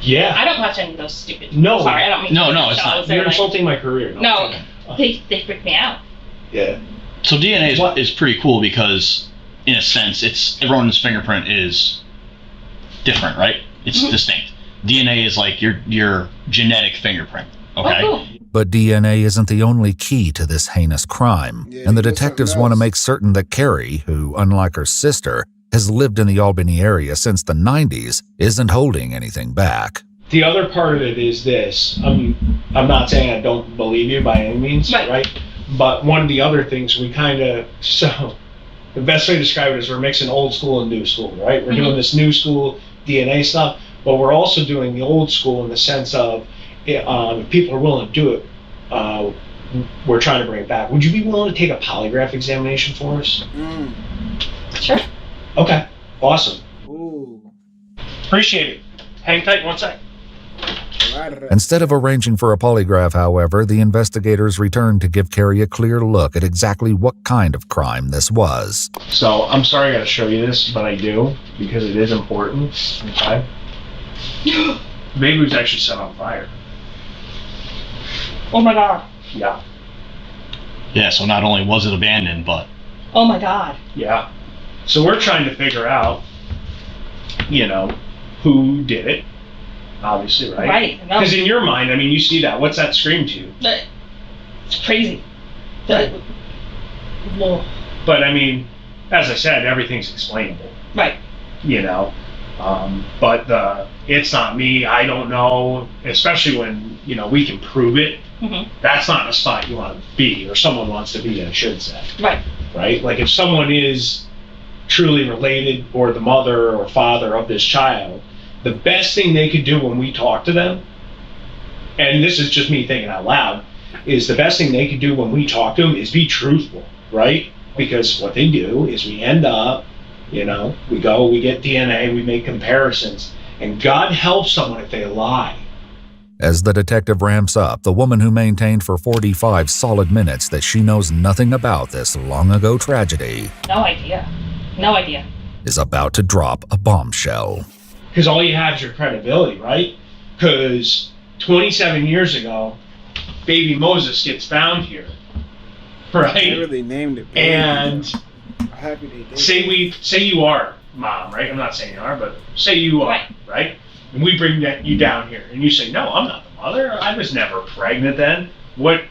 Yeah. I don't watch any of those stupid. No. Sorry, I don't mean. No, it's not. You're insulting my career. No, they freak me out. Yeah. So DNA is pretty cool because, in a sense, everyone's fingerprint is different, right? It's distinct. DNA is like your genetic fingerprint. Okay. Oh, cool. But DNA isn't the only key to this heinous crime, and the detectives want to make certain that Carrie, who, unlike her sister, has lived in the Albany area since the 90s, isn't holding anything back. The other part of it is this. I'm not saying I don't believe you by any means, right? But one of the other things so the best way to describe it is we're mixing old school and new school, right? We're doing this new school DNA stuff, but we're also doing the old school in the sense of if people are willing to do it, we're trying to bring it back. Would you be willing to take a polygraph examination for us? Sure. Okay, awesome. Ooh. Appreciate it. Hang tight one sec. Instead of arranging for a polygraph, however, the investigators returned to give Carrie a clear look at exactly what kind of crime this was. So, I'm sorry I gotta show you this, but I do, because it is important. Okay? The baby was actually set on fire. Oh my god. Yeah. Yeah, so not only was it abandoned, but... Oh my god. Yeah. So we're trying to figure out, who did it. Obviously, right? Right. Because in your mind, I mean, you see that. What's that scream to you? It's crazy. But I mean, as I said, everything's explainable. Right. But it's not me. I don't know. Especially when we can prove it. Mm-hmm. That's not a spot you want to be, or someone wants to be. I should say. Right. Right. Like if someone is truly related, or the mother or father of this child, the best thing they could do when we talk to them, and this is just me thinking out loud, is the best thing they could do when we talk to them is be truthful, right? Because what they do is we end up, we get DNA, we make comparisons, and God help someone if they lie. As the detective ramps up, the woman who maintained for 45 solid minutes that she knows nothing about this long-ago tragedy No idea. No idea. is about to drop a bombshell. Because all you have is your credibility, right? Because 27 years ago, baby Moses gets found here, right? They really named it. Baby. And Happy they did. say you are mom, right? I'm not saying you are, but say you are, right? And we bring you down here, and you say, no, I'm not the mother. I was never pregnant then. What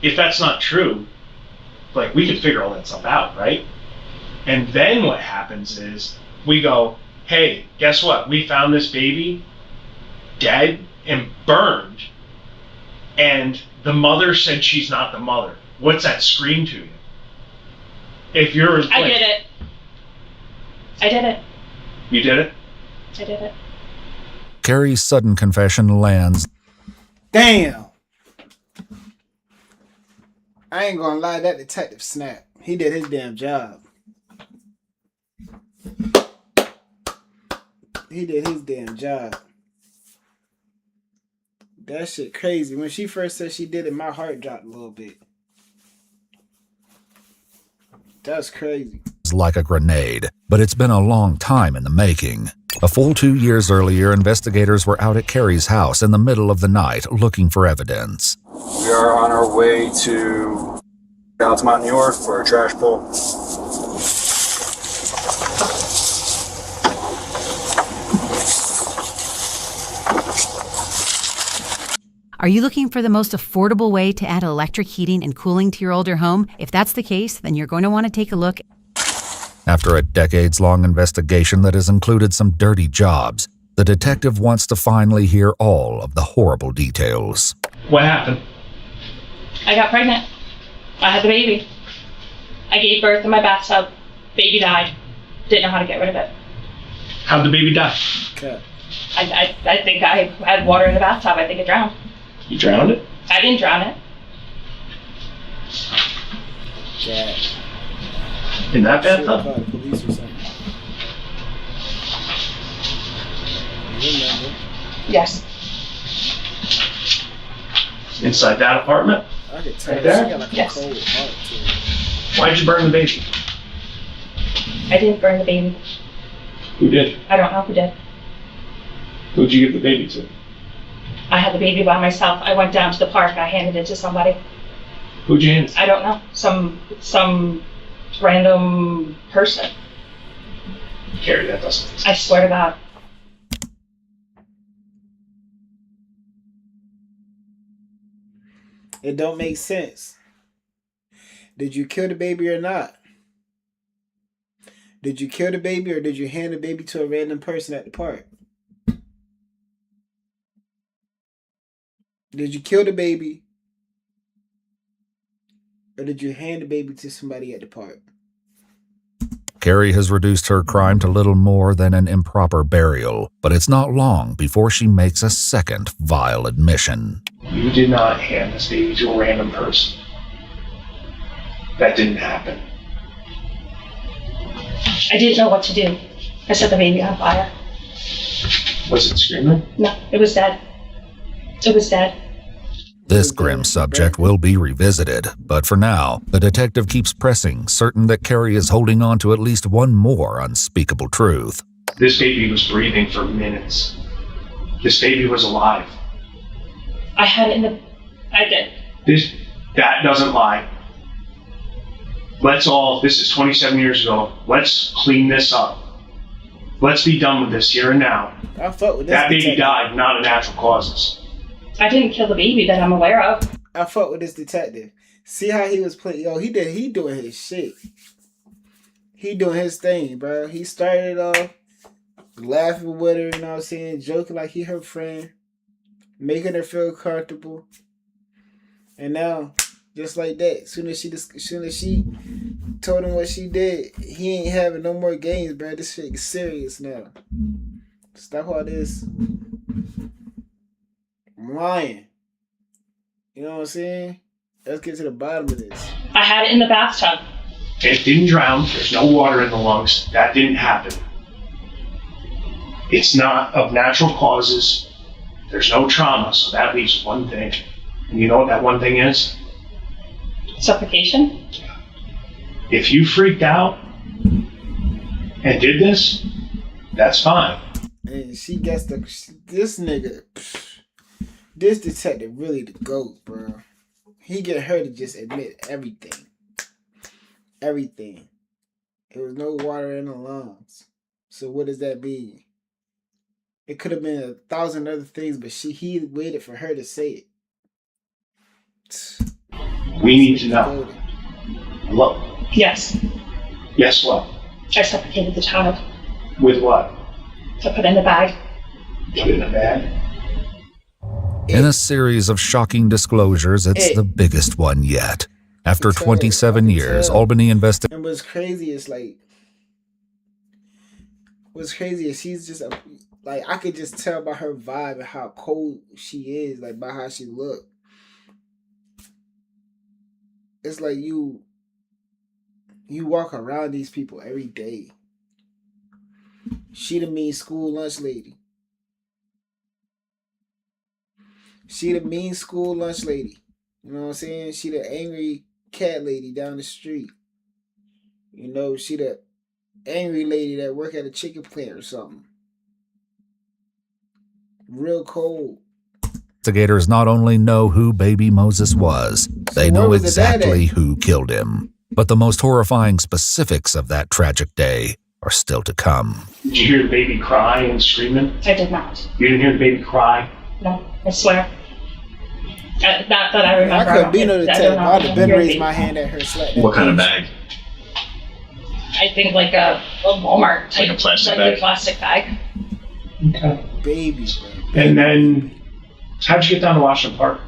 if that's not true? Like, we could figure all that stuff out, right? And then what happens is we go, hey, guess what? We found this baby dead and burned, and the mother said she's not the mother. What's that scream to you? If you're like, I did it. I did it. You did it? I did it. Carrie's sudden confession lands. Damn. I ain't gonna lie, that detective snapped. He did his damn job. He did his damn job. That shit crazy. When she first said she did it, my heart dropped a little bit. That's crazy. Like a grenade, but it's been a long time in the making. A full 2 years earlier, investigators were out at Carrie's house in the middle of the night looking for evidence. We are on our way to Altamont, New York for a trash pull. Are you looking for the most affordable way to add electric heating and cooling to your older home? If that's the case, then you're going to want to take a look. After a decades-long investigation that has included some dirty jobs, the detective wants to finally hear all of the horrible details. What happened? I got pregnant. I had the baby. I gave birth in my bathtub. Baby died. Didn't know how to get rid of it. How'd the baby die? Okay. I think I had water in the bathtub. I think it drowned. You drowned it? I didn't drown it. Yeah. In that bathtub? Call the police or something. You remember? Yes. Inside that apartment? I could tell Right she there? got like Yes. a cold heart to her. Why'd you burn the baby? I didn't burn the baby. Who did? I don't know who did. Who'd you give the baby to? I had the baby by myself. I went down to the park. I handed it to somebody. Who'd you hand it to? I don't know. Some random person. Carrie, that doesn't. I swear to God. It don't make sense. Did you kill the baby or not? Did you kill the baby or did you hand the baby to a random person at the park? Did you kill the baby or did you hand the baby to somebody at the park? Carrie has reduced her crime to little more than an improper burial, but it's not long before she makes a second vile admission. You did not hand this baby to a random person. That didn't happen. I didn't know what to do. I set the baby on fire. Was it screaming? No, it was dead. It was dead. This grim subject will be revisited, but for now, the detective keeps pressing, certain that Carrie is holding on to at least one more unspeakable truth. This baby was breathing for minutes. This baby was alive. I had it in the... I did. That doesn't lie. This is 27 years ago. Let's clean this up. Let's be done with this here and now. I fuck with this That baby detective. died, not of natural causes. I didn't kill the baby that I'm aware of. I fuck with this detective. See how he was playing. Yo, he doing his shit. He doing his thing, bro. He started off laughing with her, you know what I'm saying? Joking like he her friend. Making her feel comfortable. And now, just like that, soon as she told him what she did, he ain't having no more games, bro. This shit is serious now. Stop all this lying. You know what I'm saying? Let's get to the bottom of this. I had it in the bathtub. It didn't drown. There's no water in the lungs. That didn't happen. It's not of natural causes. There's no trauma, so that leaves one thing. And you know what that one thing is? Suffocation? If you freaked out and did this, that's fine. And she gets this nigga, this detective really the GOAT, bro. He get her to just admit everything. Everything. There was no water in the lungs. So what does that mean? It could have been 1,000 other things, but he waited for her to say it. We need to know. Hello? Yes. Yes, what? I suffocated the child. With what? To put in the bag. Put it in a bag? In a series of shocking disclosures, it's the biggest one yet. After 27 years, Albany investigators. And what's crazy is she's just I could just tell by her vibe and how cold she is, like by how she look. It's like you walk around these people every day. She the mean school lunch lady. She the mean school lunch lady. You know what I'm saying? She the angry cat lady down the street. You know, she the angry lady that work at a chicken plant or something. Real cold. Investigators not only know who baby Moses was, they know exactly who killed him. But the most horrifying specifics of that tragic day are still to come. Did you hear the baby cry and screaming? I did not. You didn't hear the baby cry? No, I swear. Not that I remember. I couldn't be no detective. I'd have been raised my hand at her. What kind of bag? I think like a Walmart type. Like a plastic like bag? a plastic bag. Okay. Baby. And then, how'd you get down to Washington Park?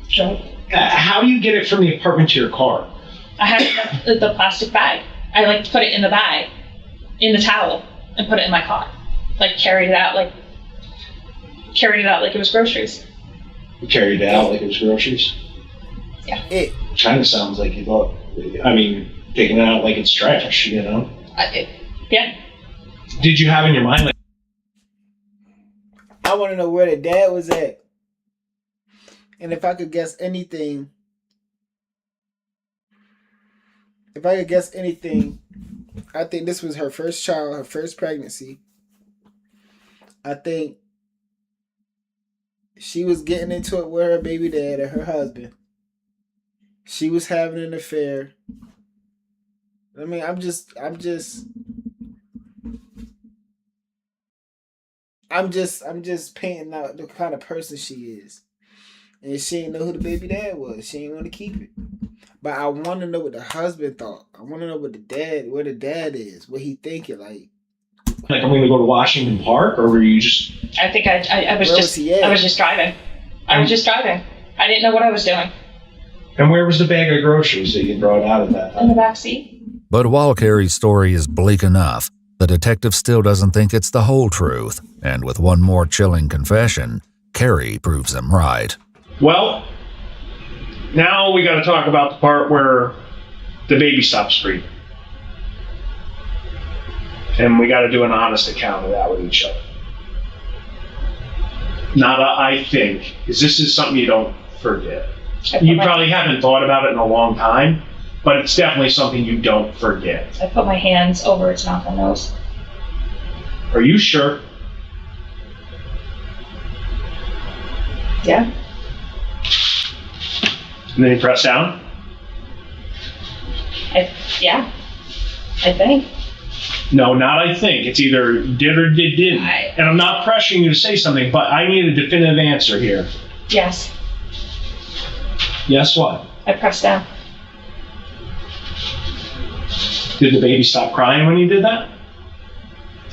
Sure. How do you get it from the apartment to your car? I had the plastic bag. I put it in the bag, in the towel, and put it in my car. Carried it out like it was groceries. You carried it out like it was groceries? Yeah. It kind of sounds like you thought, taking it out like it's trash, you know? Yeah. Did you have in your mind I want to know where the dad was at. And if I could guess anything, I think this was her first child, her first pregnancy. I think she was getting into it with her baby dad or her husband. She was having an affair. I'm just painting out the kind of person she is. And she didn't know who the baby dad was. She didn't want to keep it. But I want to know what the husband thought. I want to know where the dad is, what he thinking. I'm going to go to Washington Park, or were you just? I think I was just driving. I was just driving. I didn't know what I was doing. And where was the bag of groceries that you brought out at that time? In the back seat. But while Carrie's story is bleak enough, the detective still doesn't think it's the whole truth. And with one more chilling confession, Carrie proves him right. Well, now we got to talk about the part where the baby stops breathing. And we got to do an honest account of that with each other. Not I think, because this is something you don't forget. You probably haven't thought about it in a long time, but it's definitely something you don't forget. I put my hands over its mouth and nose. Are you sure? Yeah. And then you press down? Yeah. I think. No, not I think. It's either did or didn't. And I'm not pressuring you to say something, but I need a definitive answer here. Yes. Yes, what? I pressed down. Did the baby stop crying when you did that?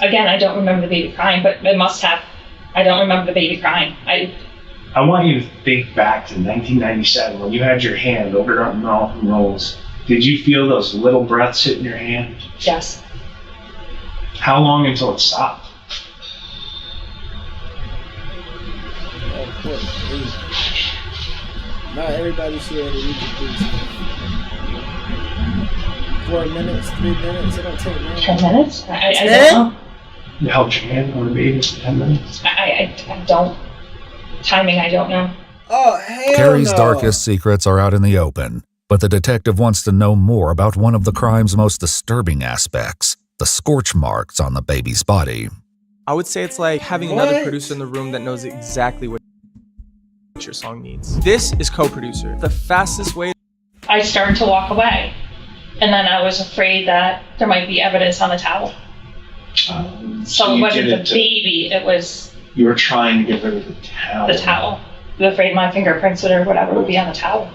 Again, I don't remember the baby crying, but it must have. I don't remember the baby crying. I want you to think back to 1997 when you had your hand over your mouth and nose. Did you feel those little breaths hitting your hand? Yes. How long until it stopped? Of course. Not everybody should have reproduced. 4 minutes, 3 minutes, it don't take long. 10 minutes? I don't know. You held your hand on the baby for 10 minutes? I don't. Timing, I don't know. Oh, hell Carrie's no. darkest secrets are out in the open, but the detective wants to know more about one of the crime's most disturbing aspects, the scorch marks on the baby's body. I would say it's like having another producer in the room that knows exactly what your song needs. This is co-producer. The fastest way. I started to walk away, and then I was afraid that there might be evidence on the towel. So it wasn't the baby, it was... You were trying to get rid of the towel. The towel. I was afraid my fingerprints or whatever would be on the towel.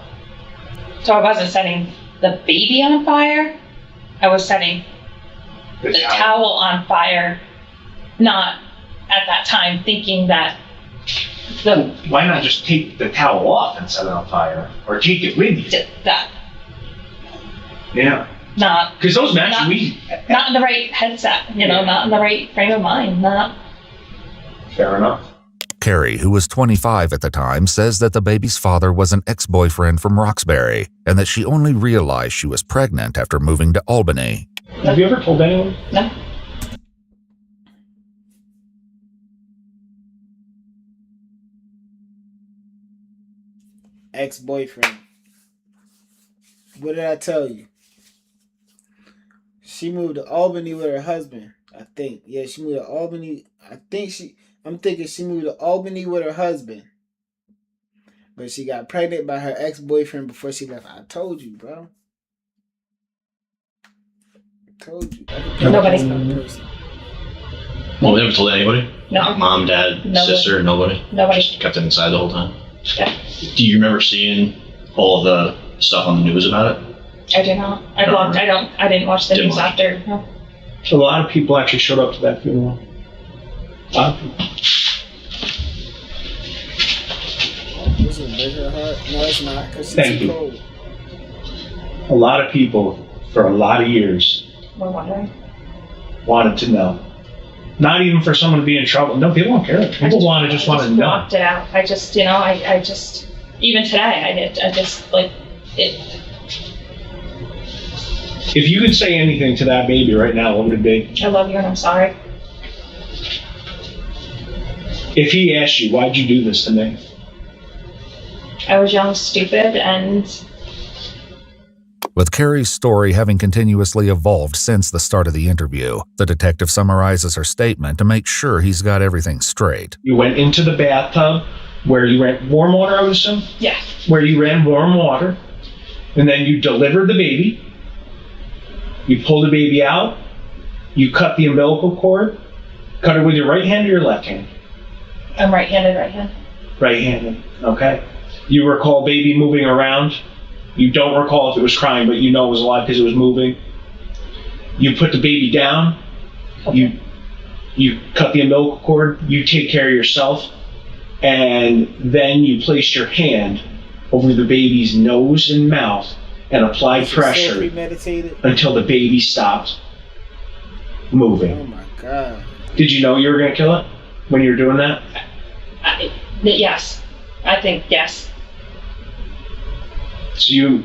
So I wasn't setting the baby on fire, I was setting the towel on fire, not at that time thinking that the... Why not just take the towel off and set it on fire? Or take it with you? That. Yeah. Not... Because those match not in the right headset, not in the right frame of mind, not... Fair enough. Carrie, who was 25 at the time, says that the baby's father was an ex-boyfriend from Roxbury and that she only realized she was pregnant after moving to Albany. Have you ever told anyone? No. Ex-boyfriend. What did I tell you? She moved to Albany with her husband, I think. Yeah, she moved to Albany. I'm thinking she moved to Albany with her husband. But she got pregnant by her ex-boyfriend before she left. I told you, bro. I told you. Nobody's Well, we never told anybody? No. Mom, dad, Nobody. Sister, nobody? Nobody. Just kept it inside the whole time? Yeah. Do you remember seeing all of the stuff on the news about it? I do not. I didn't watch the news after. No. So a lot of people actually showed up to that funeral. A lot of people. This will break her heart. No, it's not, because she's Thank too you. cold. A lot of people, for a lot of years, We're wondering. wanted to know. Not even for someone to be in trouble. No, people don't care. People want to know. Walked it out. I just, even today, I just, like, it. If you could say anything to that baby right now, what would it be? I love you and I'm sorry. If he asked you, why'd you do this to me? I was young, stupid, and... With Carrie's story having continuously evolved since the start of the interview, the detective summarizes her statement to make sure he's got everything straight. You went into the bathtub where you ran warm water, I would assume? Yeah. Where you ran warm water, and then you delivered the baby. You pulled the baby out. You cut the umbilical cord. Cut it with your right hand or your left hand? I'm right-handed, right hand. Right-handed, okay. You recall baby moving around. You don't recall if it was crying, but you know it was alive because it was moving. You put the baby down. Okay. You cut the umbilical cord. You take care of yourself. And then you place your hand over the baby's nose and mouth and apply pressure until the baby stopped moving. Oh my God. Did you know you were going to kill it when you were doing that? Yes. I think yes. So you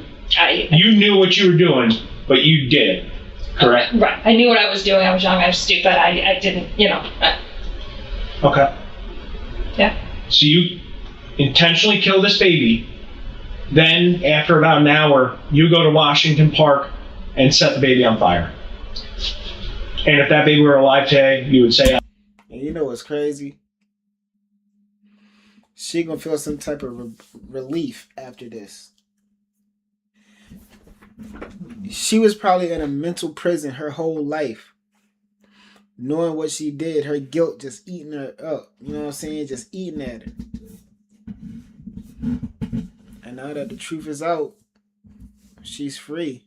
knew what you were doing, but you did it, correct? Right. I knew what I was doing. I was young. I was stupid. I didn't, Okay. Yeah. So you intentionally kill this baby. Then, after about an hour, you go to Washington Park and set the baby on fire. And if that baby were alive today, you would say... And you know what's crazy? She gonna feel some type of relief after this. She was probably in a mental prison her whole life. Knowing what she did, her guilt just eating her up. You know what I'm saying? Just eating at her. And now that the truth is out, she's free.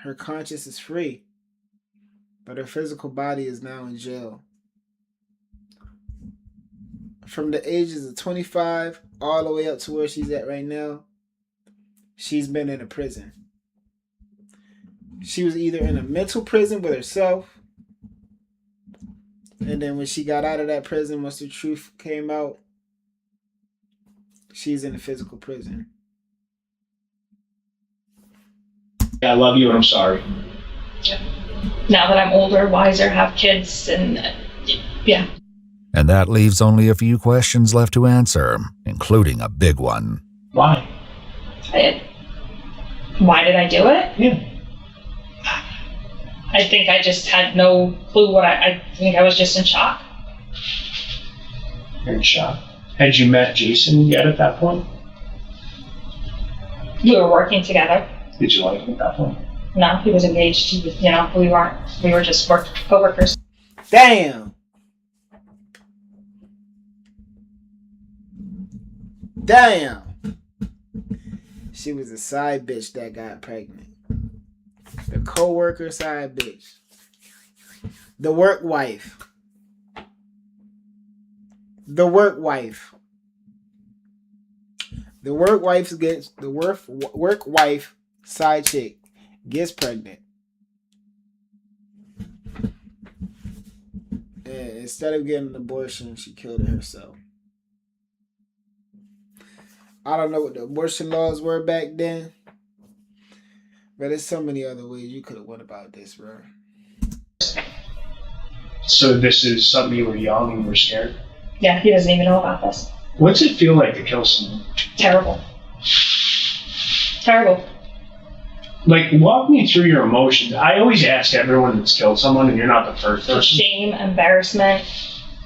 Her conscience is free. But her physical body is now in jail. From the ages of 25 all the way up to where she's at right now, she's been in a prison. She was either in a mental prison with herself, and then when she got out of that prison, once the truth came out, she's in a physical prison. I love you and I'm sorry. Yeah. Now that I'm older, wiser, have kids, and yeah. And that leaves only a few questions left to answer, including a big one. Why? Why did I do it? Yeah. I think I just had no clue what I think I was just in shock. You're in shock. Had you met Jason yet at that point? We were working together. Did you like him at that point? No, he was engaged. He was, we were just co-workers. Damn. Damn. She was a side bitch that got pregnant. The co-worker side bitch. The work wife. The work wife. The work wife gets the work wife side chick gets pregnant. And instead of getting an abortion, she killed it herself. I don't know what the abortion laws were back then, but there's so many other ways you could have went about this, bro. So this is something you were young and you were scared? Yeah, he doesn't even know about this. What's it feel like to kill someone? Terrible. Terrible. Like, walk me through your emotions. I always ask everyone that's killed someone, and you're not the first person. Shame, embarrassment,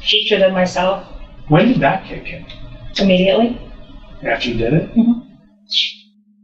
hatred of myself. When did that kick in? Immediately. After you did it? Mm-hmm.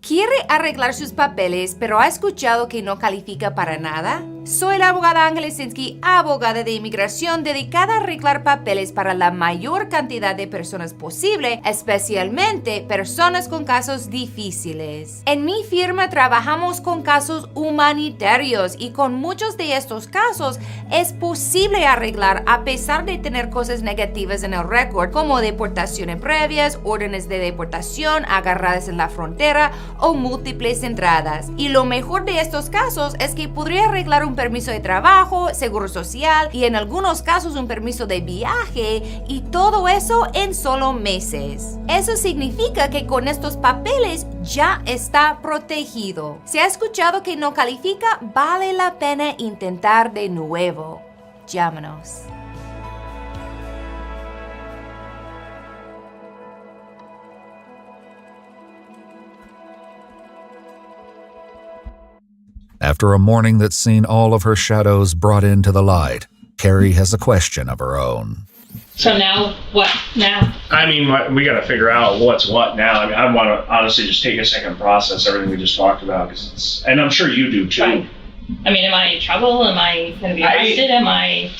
¿Quiere arreglar sus papeles, pero ha escuchado que no califica para nada? Soy la abogada Ángela Lisinski, abogada de inmigración dedicada a arreglar papeles para la mayor cantidad de personas posible, especialmente personas con casos difíciles. En mi firma trabajamos con casos humanitarios y con muchos de estos casos es posible arreglar a pesar de tener cosas negativas en el récord, como deportaciones previas, órdenes de deportación agarradas en la frontera o múltiples entradas. Y lo mejor de estos casos es que podría arreglar un permiso de trabajo, seguro social y en algunos casos un permiso de viaje, y todo eso en solo meses. Eso significa que con estos papeles ya está protegido. Si ha escuchado que no califica, vale la pena intentar de nuevo. Llámanos. After a morning that's seen all of her shadows brought into the light, Carrie has a question of her own. So now, what now? I mean, we got to figure out what's what now. I mean, I want to honestly just take a second and process everything we just talked about, because it's, and I'm sure you do too. Right. I mean, am I in trouble? Am I going to be arrested? I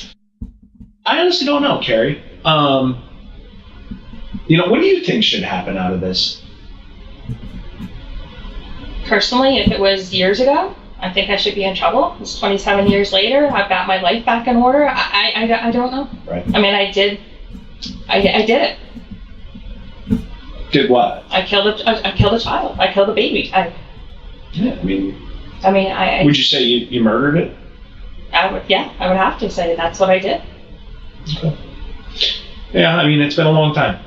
honestly don't know, Carrie. What do you think should happen out of this? Personally, if it was years ago, I think I should be in trouble. It's 27 years later. I've got my life back in order. I don't know. Right. I mean, I did it. Did what? I killed a child. I killed a baby. I would you say you murdered it? I would have to say that's what I did. Okay. Yeah, I mean, it's been a long time.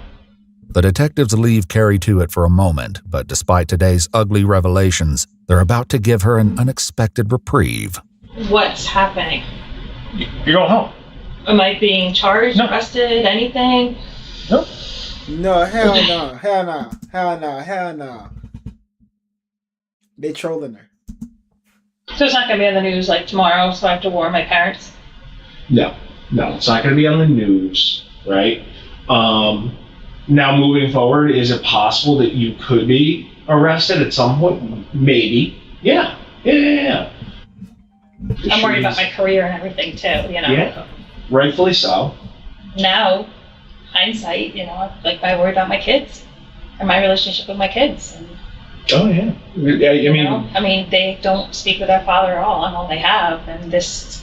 The detectives leave Carrie to it for a moment, but despite today's ugly revelations, they're about to give her an unexpected reprieve. What's happening? You're going home. Am I being charged, arrested, anything? No. No, hell no. Hell no. Hell no. Hell no. They trolling her. So it's not going to be on the news like tomorrow, so I have to warn my parents? No, it's not going to be on the news, right? Now, moving forward, is it possible that you could be arrested at some point? Maybe. Yeah. I'm worried about my career and everything too, Yeah, rightfully so. Now, hindsight, like I worry about my kids and my relationship with my kids. And, oh yeah. I mean, they don't speak with their father at all. I'm all they have, and this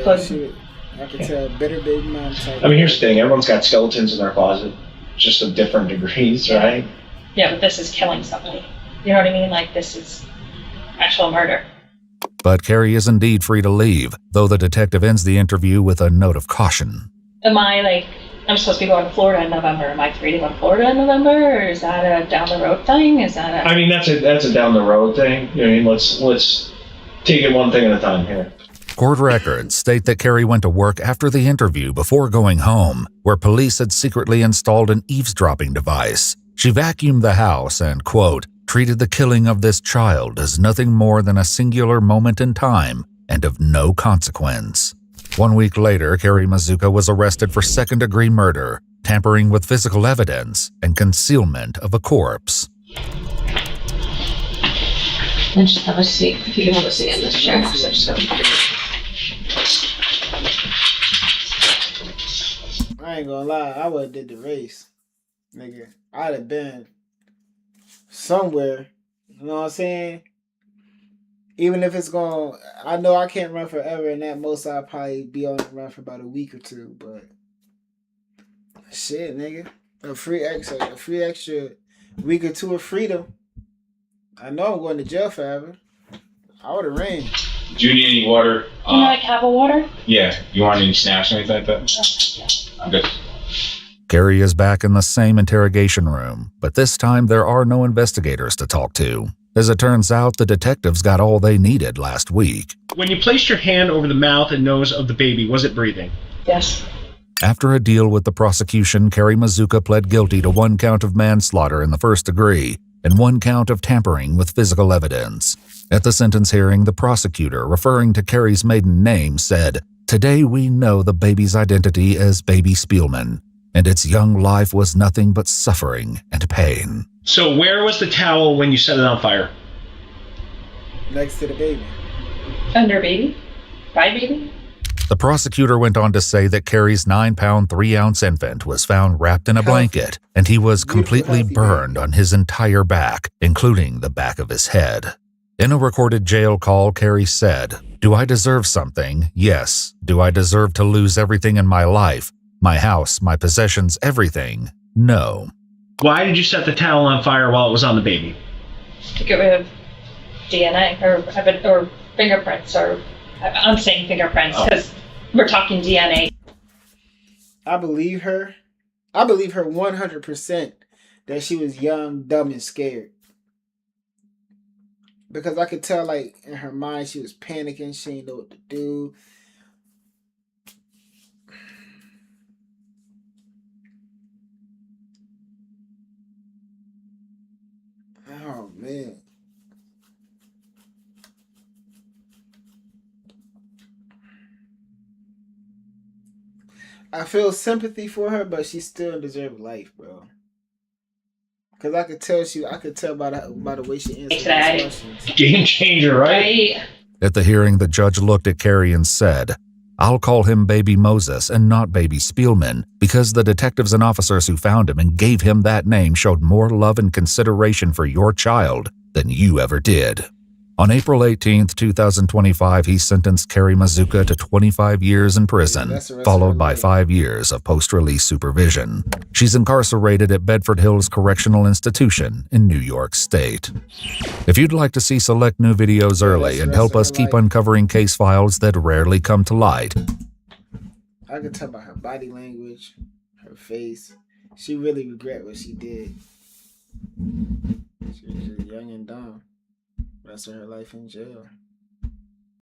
could. I can tell bitter big man type. I mean, here's the thing: everyone's got skeletons in their closet, just of different degrees, right? Yeah, but this is killing somebody. You know what I mean? Like, this is actual murder. But Carrie is indeed free to leave, though the detective ends the interview with a note of caution. Am I, I'm supposed to be going to Florida in November. Am I free to go to Florida in November, or is that a down-the-road thing? Is that I mean, that's a down-the-road thing. I mean, let's take it one thing at a time here. Court records state that Carrie went to work after the interview before going home, where police had secretly installed an eavesdropping device. She vacuumed the house and, quote, treated the killing of this child as nothing more than a singular moment in time and of no consequence. 1 week later, Carrie Mazuka was arrested for second-degree murder, tampering with physical evidence, and concealment of a corpse. And just have a seat. If you can have a seat in this chair. So just go. I ain't gonna lie, I would've did the race. Nigga, I'd have been somewhere. You know what I'm saying? Even if it's going, I know I can't run forever, and at most I'll probably be on the run for about a week or two. But shit, nigga, a free extra week or two of freedom. I know I'm going to jail forever. I would have ran. Do you need any water? You like apple water? Yeah. You want any snacks or anything like that? I'm good. Carrie is back in the same interrogation room, but this time there are no investigators to talk to. As it turns out, the detectives got all they needed last week. When you placed your hand over the mouth and nose of the baby, was it breathing? Yes. After a deal with the prosecution, Carrie Mazuka pled guilty to 1 count of manslaughter in the first degree and 1 count of tampering with physical evidence. At the sentence hearing, the prosecutor, referring to Carrie's maiden name, said, "Today we know the baby's identity as Baby Spielman, and its young life was nothing but suffering and pain." So where was the towel when you set it on fire? Next to the baby. Under baby? By baby? The prosecutor went on to say that Carrie's 9-pound, 3-ounce infant was found wrapped in a blanket, and he was completely burned on his entire back, including the back of his head. In a recorded jail call, Carrie said, "Do I deserve something? Yes. Do I deserve to lose everything in my life? My house, my possessions, everything? No." Why did you set the towel on fire while it was on the baby? To get rid of DNA or fingerprints, or I'm saying fingerprints because we're talking DNA. I believe her. I believe her 100% that she was young, dumb, and scared. Because I could tell, like, in her mind, she was panicking. She didn't know what to do. Oh, man. I feel sympathy for her, but she still deserves life, bro. Because I could tell by the way she answered those questions. Game changer, right? At the hearing, the judge looked at Carrie and said, "I'll call him Baby Moses and not Baby Spielman, because the detectives and officers who found him and gave him that name showed more love and consideration for your child than you ever did." On April 18, 2025, he sentenced Carrie Mazuka to 25 years in prison, followed by 5 years of post-release supervision. She's incarcerated at Bedford Hills Correctional Institution in New York State. If you'd like to see select new videos early and help us keep uncovering case files that rarely come to light, I could tell by her body language, her face. She really regret what she did. She was just young and dumb. Rest of her life in jail.